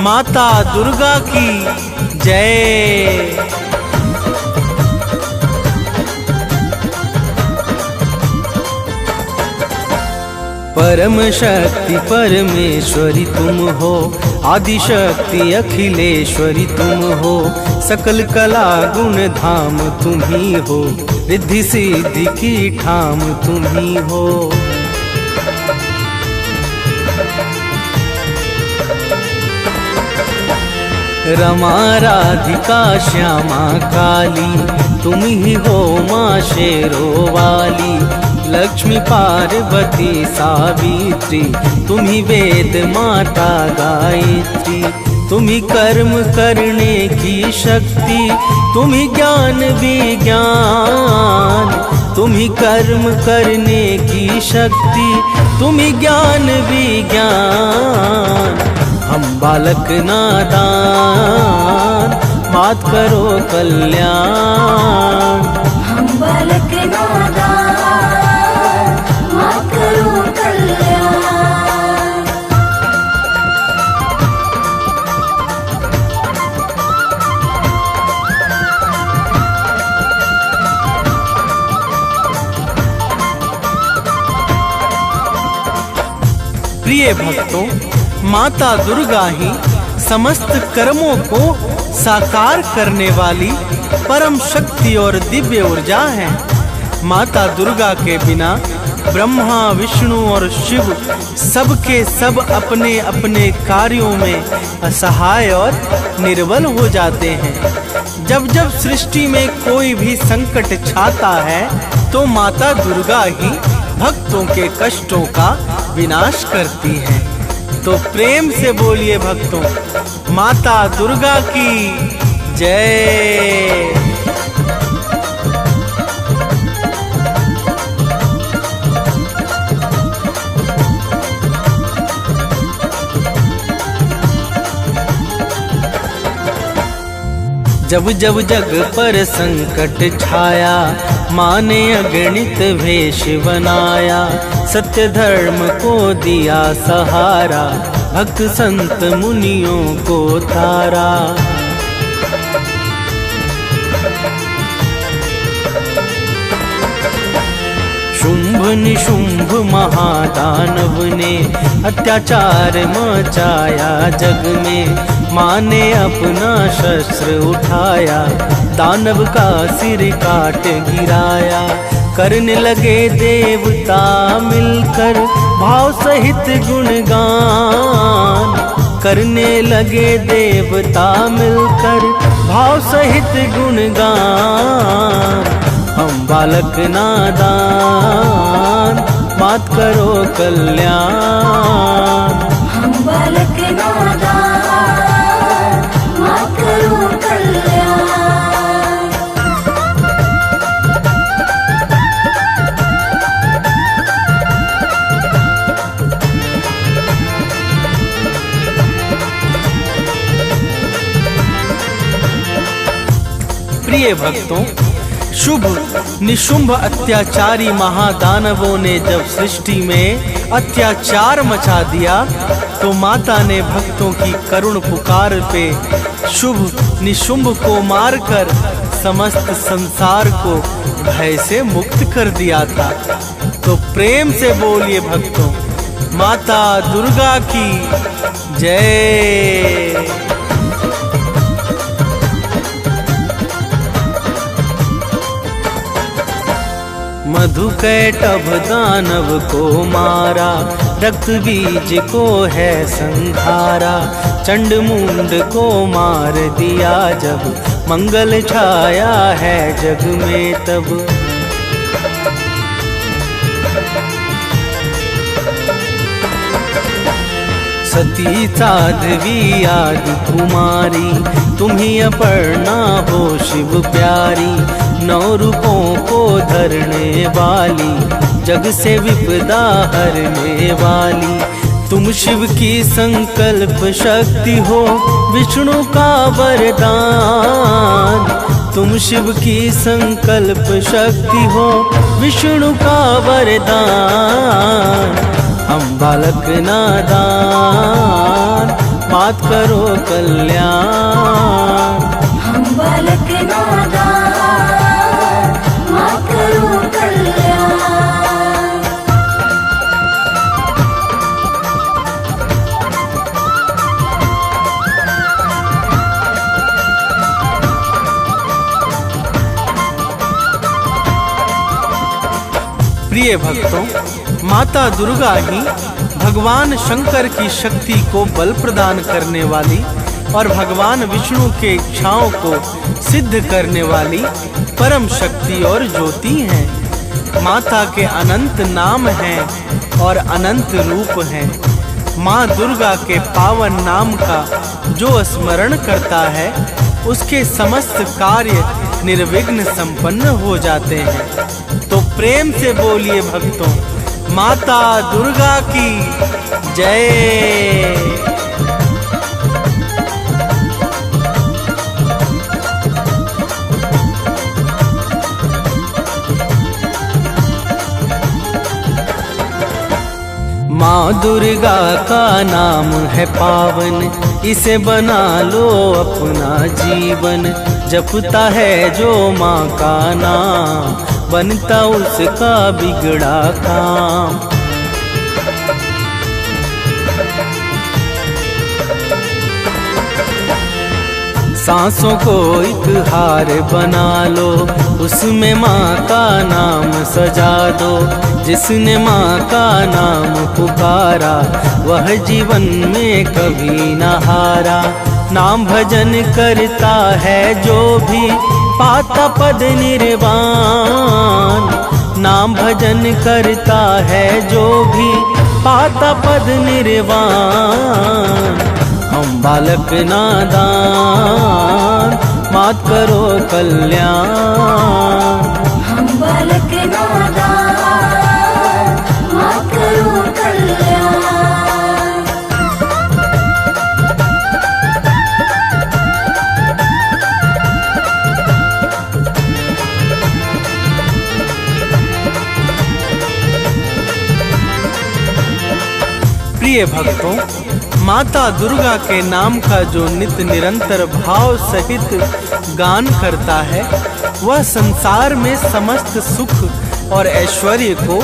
माता दुर्गा की जय। परम शक्ति परमेश्वरी तुम हो, आदि शक्ति अखिलेश्वरी तुम हो। सकल कला गुण धाम तुम ही हो, रिद्धि सिद्धि की ठाम तुम ही हो। रमा राधिका श्यामा काली, तुम ही हो माँ शेरों वाली। लक्ष्मी पार्वती सावित्री, तुम ही वेद माता गायत्री। तुम ही कर्म करने की शक्ति, तुम ही ज्ञान विज्ञान। तुम ही कर्म करने की शक्ति, तुम ही ज्ञान विज्ञान। हम बालक नादान, मात करो कल्याण। हम बालक नादान, मात करो कल्याण। प्रिय भक्तों, माता दुर्गा ही समस्त कर्मों को साकार करने वाली परम शक्ति और दिव्य ऊर्जा है। माता दुर्गा के बिना ब्रह्मा विष्णु और शिव सबके सब अपने अपने कार्यों में असहाय और निर्बल हो जाते हैं। जब जब सृष्टि में कोई भी संकट छाता है तो माता दुर्गा ही भक्तों के कष्टों का विनाश करती है। तो प्रेम से बोलिए भक्तों, माता दुर्गा की जय। जब जब जग पर संकट छाया, माँ ने अगणित वेश बनाया। सत्य धर्म को दिया सहारा, भक्त संत मुनियों को तारा। शुंभ निशुंभ महादानव ने अत्याचार मचाया जग में। माँ ने अपना शस्त्र उठाया, दानव का सिर काट गिराया। करने लगे देवता मिलकर भाव सहित गुणगान। करने लगे देवता मिलकर भाव सहित गुणगान। हम बालक नादान, मात करो कल्याण। हम बालक नादान, मात करो कल्याण। प्रिय भक्तों, शुभ निशुंभ अत्याचारी महादानवों ने जब सृष्टि में अत्याचार मचा दिया तो माता ने भक्तों की करुण पुकार पे शुभ निशुंभ को मारकर समस्त संसार को भय से मुक्त कर दिया था। तो प्रेम से बोलिए भक्तों, माता दुर्गा की जय। मधुकैटभ दानव को मारा, रक्त बीज को है संहारा। चंड मुंड को मार दिया जब, मंगल छाया है जग में तब। सती साध्वी आदि कुमारी, तुम्ही अपर्णा हो शिव प्यारी। 9 रूपों को धरने वाली, जग से विपदा हरने वाली। तुम शिव की संकल्प शक्ति हो, विष्णु का वरदान। तुम शिव की संकल्प शक्ति हो, विष्णु का वरदान। हम बालक नादान, मात करो कल्याण। हम बालक नादान, मात करो कल्याण। प्रिय भक्तों, माता दुर्गा ही भगवान शंकर की शक्ति को बल प्रदान करने वाली और भगवान विष्णु के इच्छाओं को सिद्ध करने वाली परम शक्ति और ज्योति हैं। माता के अनंत नाम हैं और अनंत रूप हैं। माँ दुर्गा के पावन नाम का जो स्मरण करता है, उसके समस्त कार्य निर्विघ्न संपन्न हो जाते हैं। तो प्रेम से बोलिए भक्तों, माता दुर्गा की जय। माँ दुर्गा का नाम है पावन, इसे बना लो अपना जीवन। जपता है जो माँ का नाम, बनता उसका बिगड़ा काम। सांसों को एक हार बना लो, उसमें माँ का नाम सजा दो। जिसने माँ का नाम पुकारा, वह जीवन में कभी न हारा। नाम भजन करता है जो भी, पाता पद निर्वाण। नाम भजन करता है जो भी, पाता पद निर्वाण। हम बालक नादान, मात करो कल्याण। हम बालक नादान, मात करो कल्याण। प्रिय भक्तों, माता दुर्गा के नाम का जो नित्य निरंतर भाव सहित गान करता है, वह संसार में समस्त सुख और ऐश्वर्य को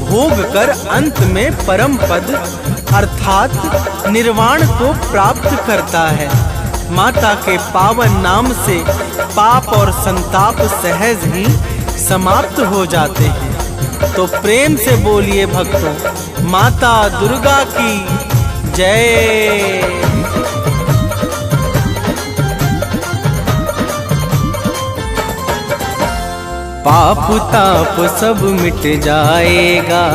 भोग कर अंत में परम पद अर्थात निर्वाण को प्राप्त करता है। माता के पावन नाम से पाप और संताप सहज ही समाप्त हो जाते हैं। तो प्रेम से बोलिए भक्तों, माता दुर्गा की जय। पाप ताप सब मिट जाएगा,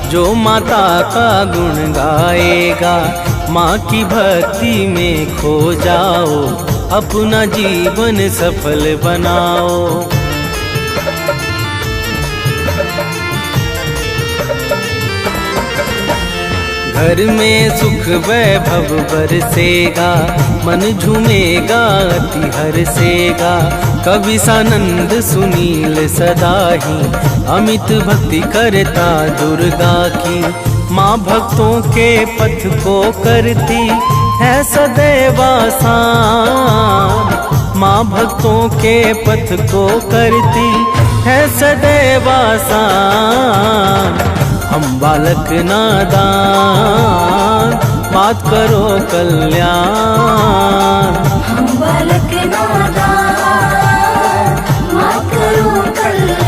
जो माता का गुण गाएगा। माँ की भक्ति में खो जाओ, अपना जीवन सफल बनाओ। घर में सुख वैभव बरसेगा, मन झूमेगा अति हर्षेगा। कवि सानंद सुनील सदा ही अमित भक्ति करता दुर्गा की। माँ भक्तों के पथ को करती है सदैव आसान, माँ भक्तों के पथ को करती है सदैव आसान। हम बालक नादान मात करो कल्याण, हम बालक नादान मात करो कल्याण।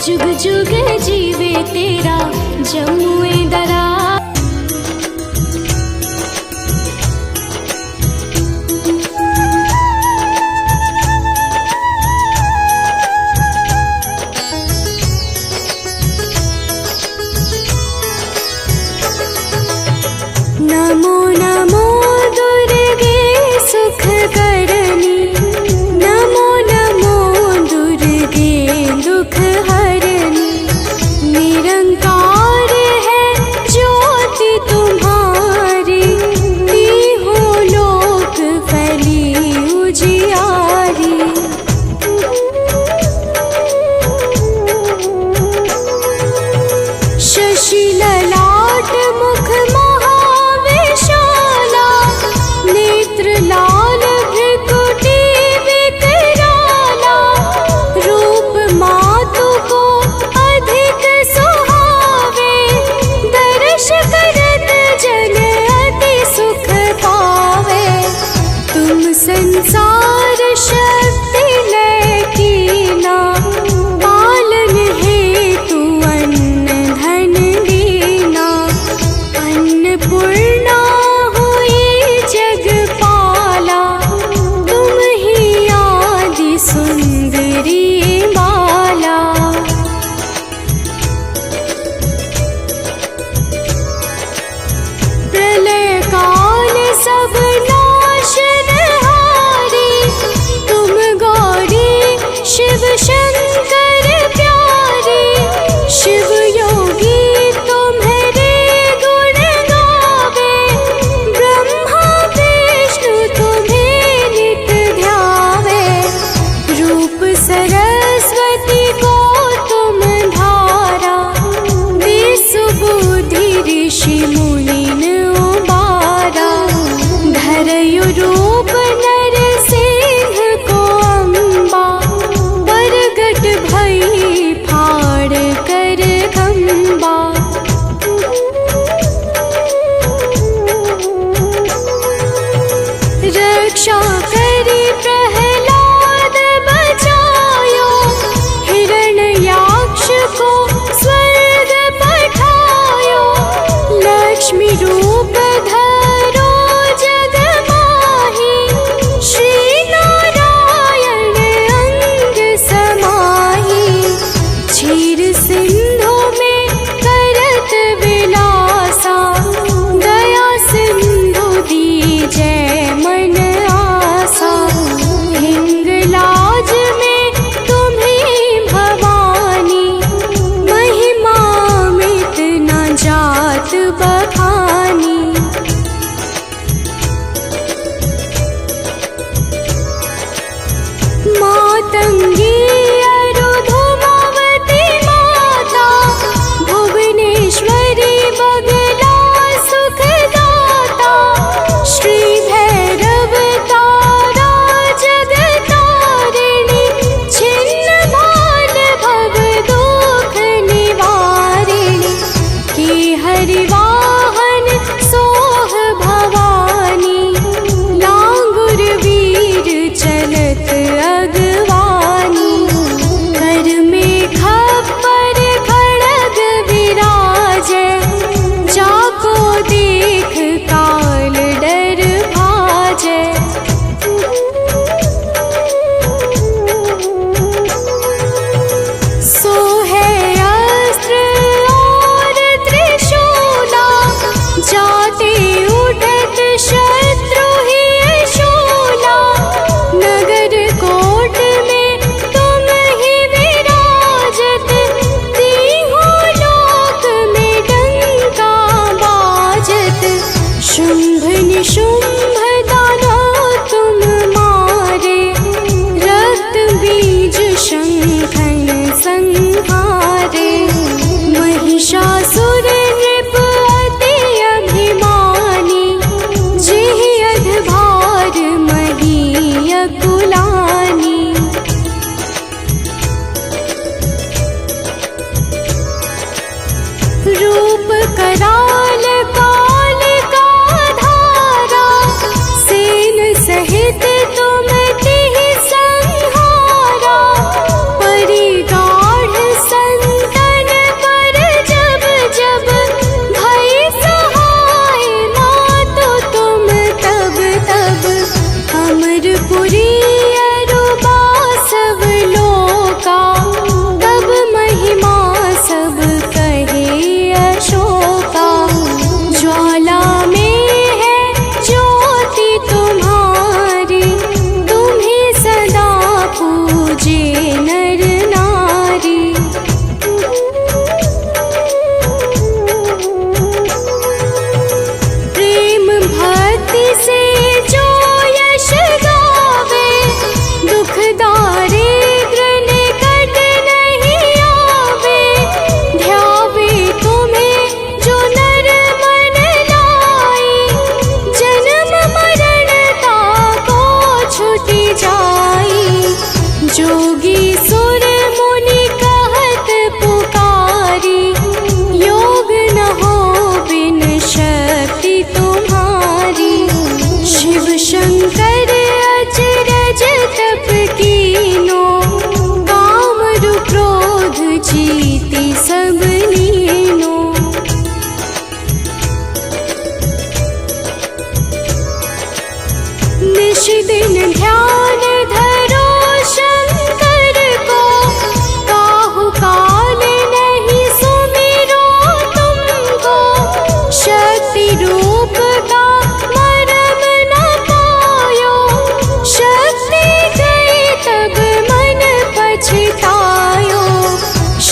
जुग जुग जीवे तेरा जमुए दरा, नमो नमो दुर्गे सुख करनी, नमो नमो दुर्गे दुख हरनी। निरंकार है ज्योति तुम्हारी, तीहों लोक फैली उजियारी। शशि ललाट मुख महाविशाला, नेत्र लाल भृकुटी विकराला। रूप मातु को अधिक सुहावा,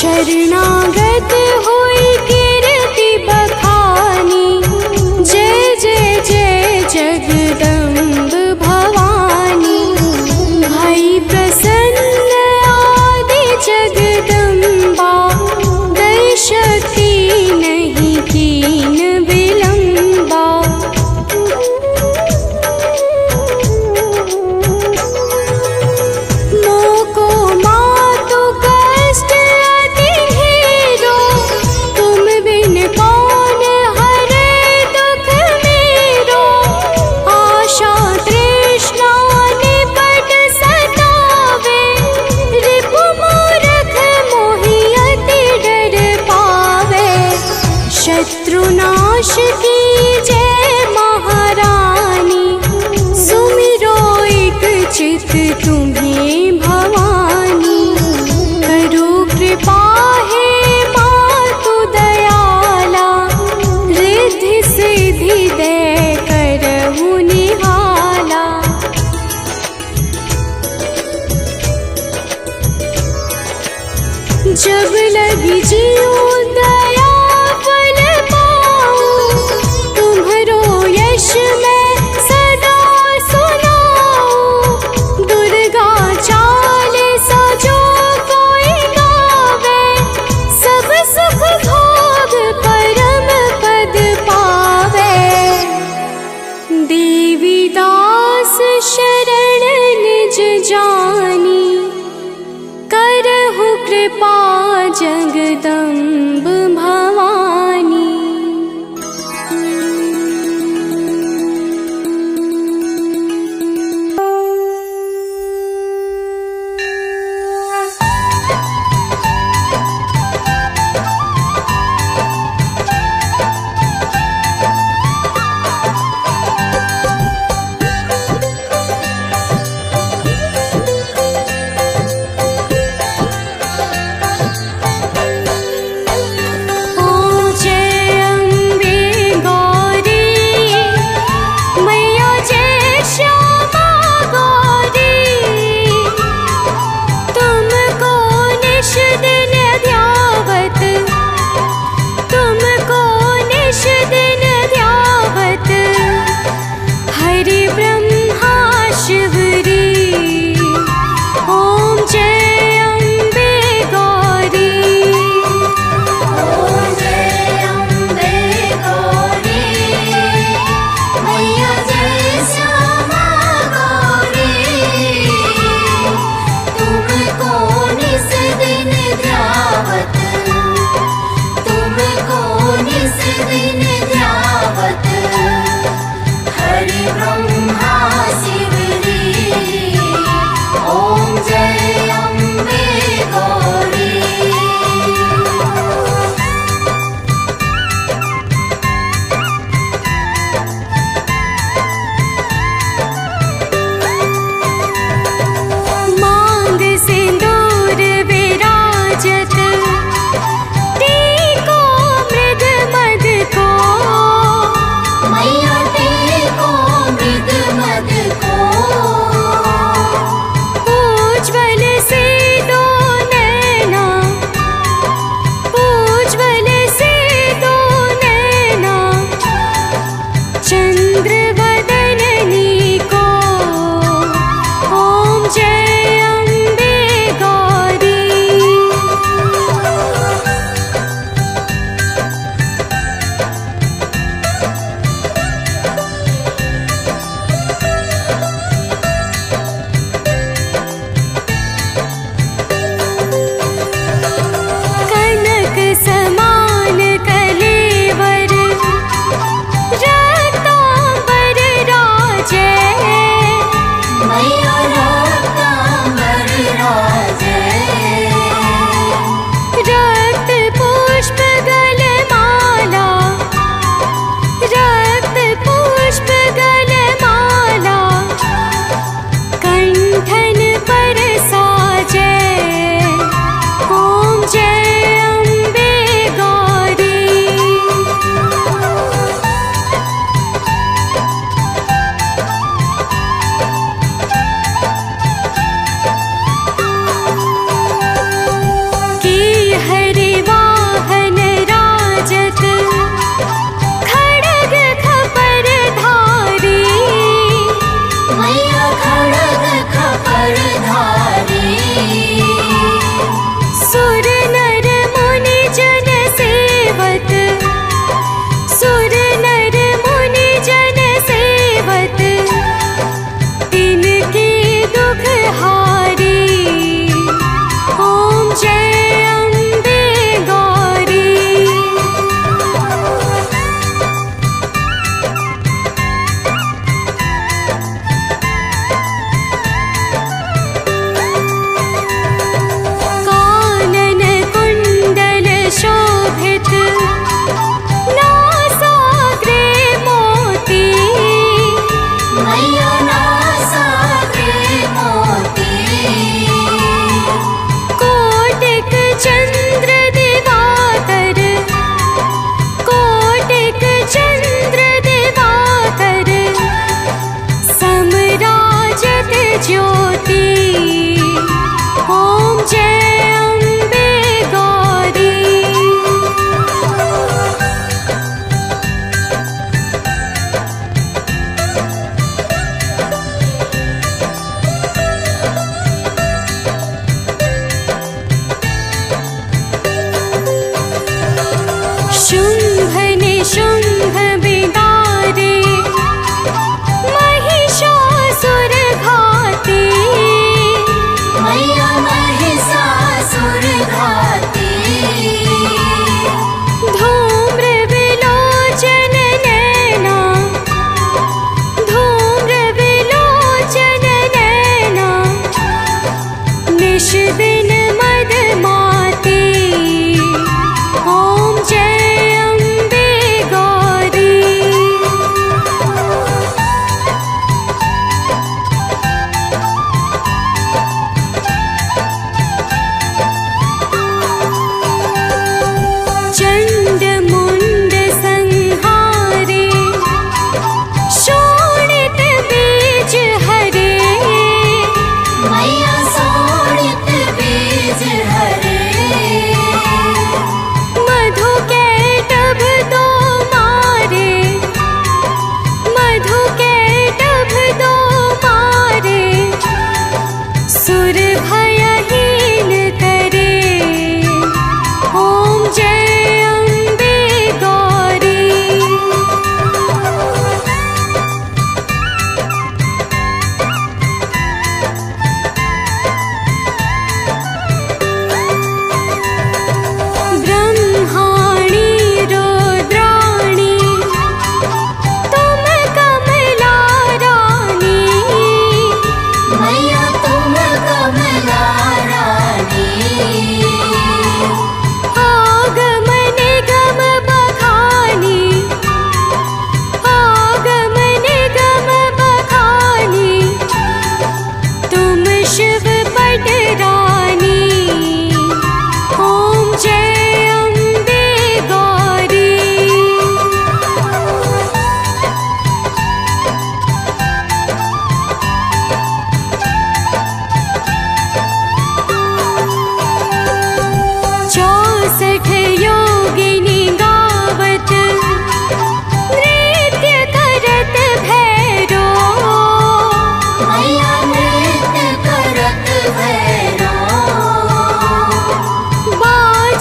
शरणागत होई कीर्ति बखानी, जय जय जय जगदम्ब भवानी। भई प्रसन्न आदि जगदम्बा, दई शक्ति नहीं कीन विलम्बा। मोको मातु कष्ट अति ढेरो, तुम बिन कौन हरे दुख मेरो। आशा तृष्णा निपट सतावे, रिपु मूरख मोहि अति डर पावे। शत्रुनाश की जय महारानी, सुमिरो एक चित तुम्हें भवानी। करो कृपा हे मातु दयाला, रिद्धि सिद्धि दे करहु निहाला। जब लगी जियो दया फल पाऊं, तुम्हरो यश मैं सदा सुनाऊं। दुर्गा चालीसा जो कोई गावे, सब सुख भोग परम पद पावे। देवी दास शरण निज जानी, करहु कृपा जगदम्ब भवानी।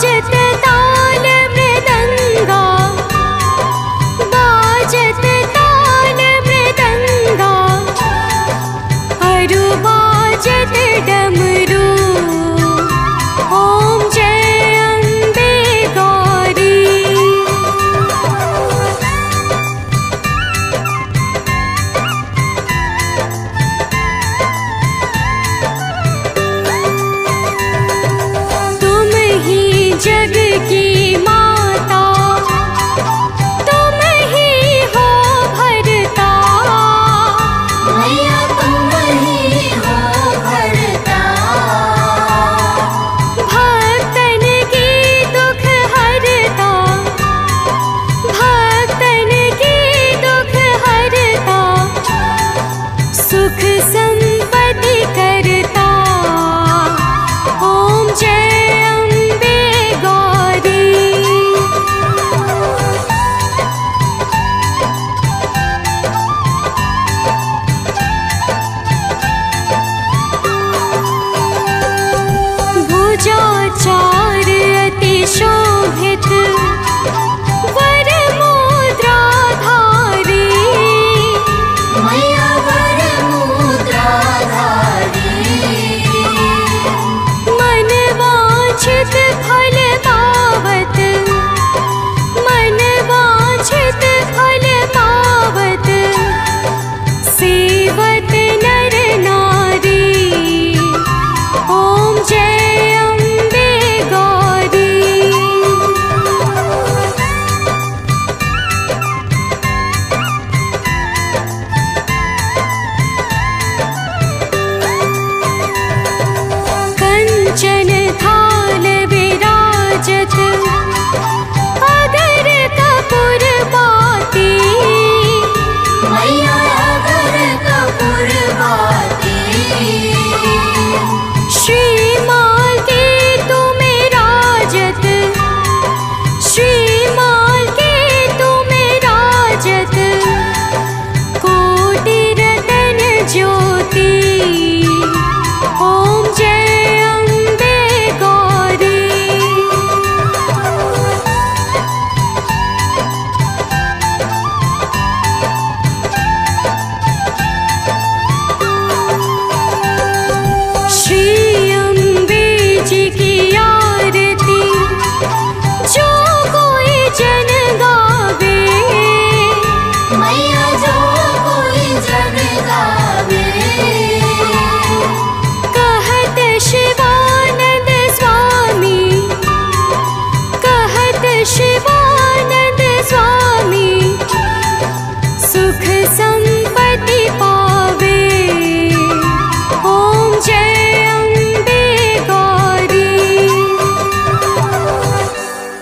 जित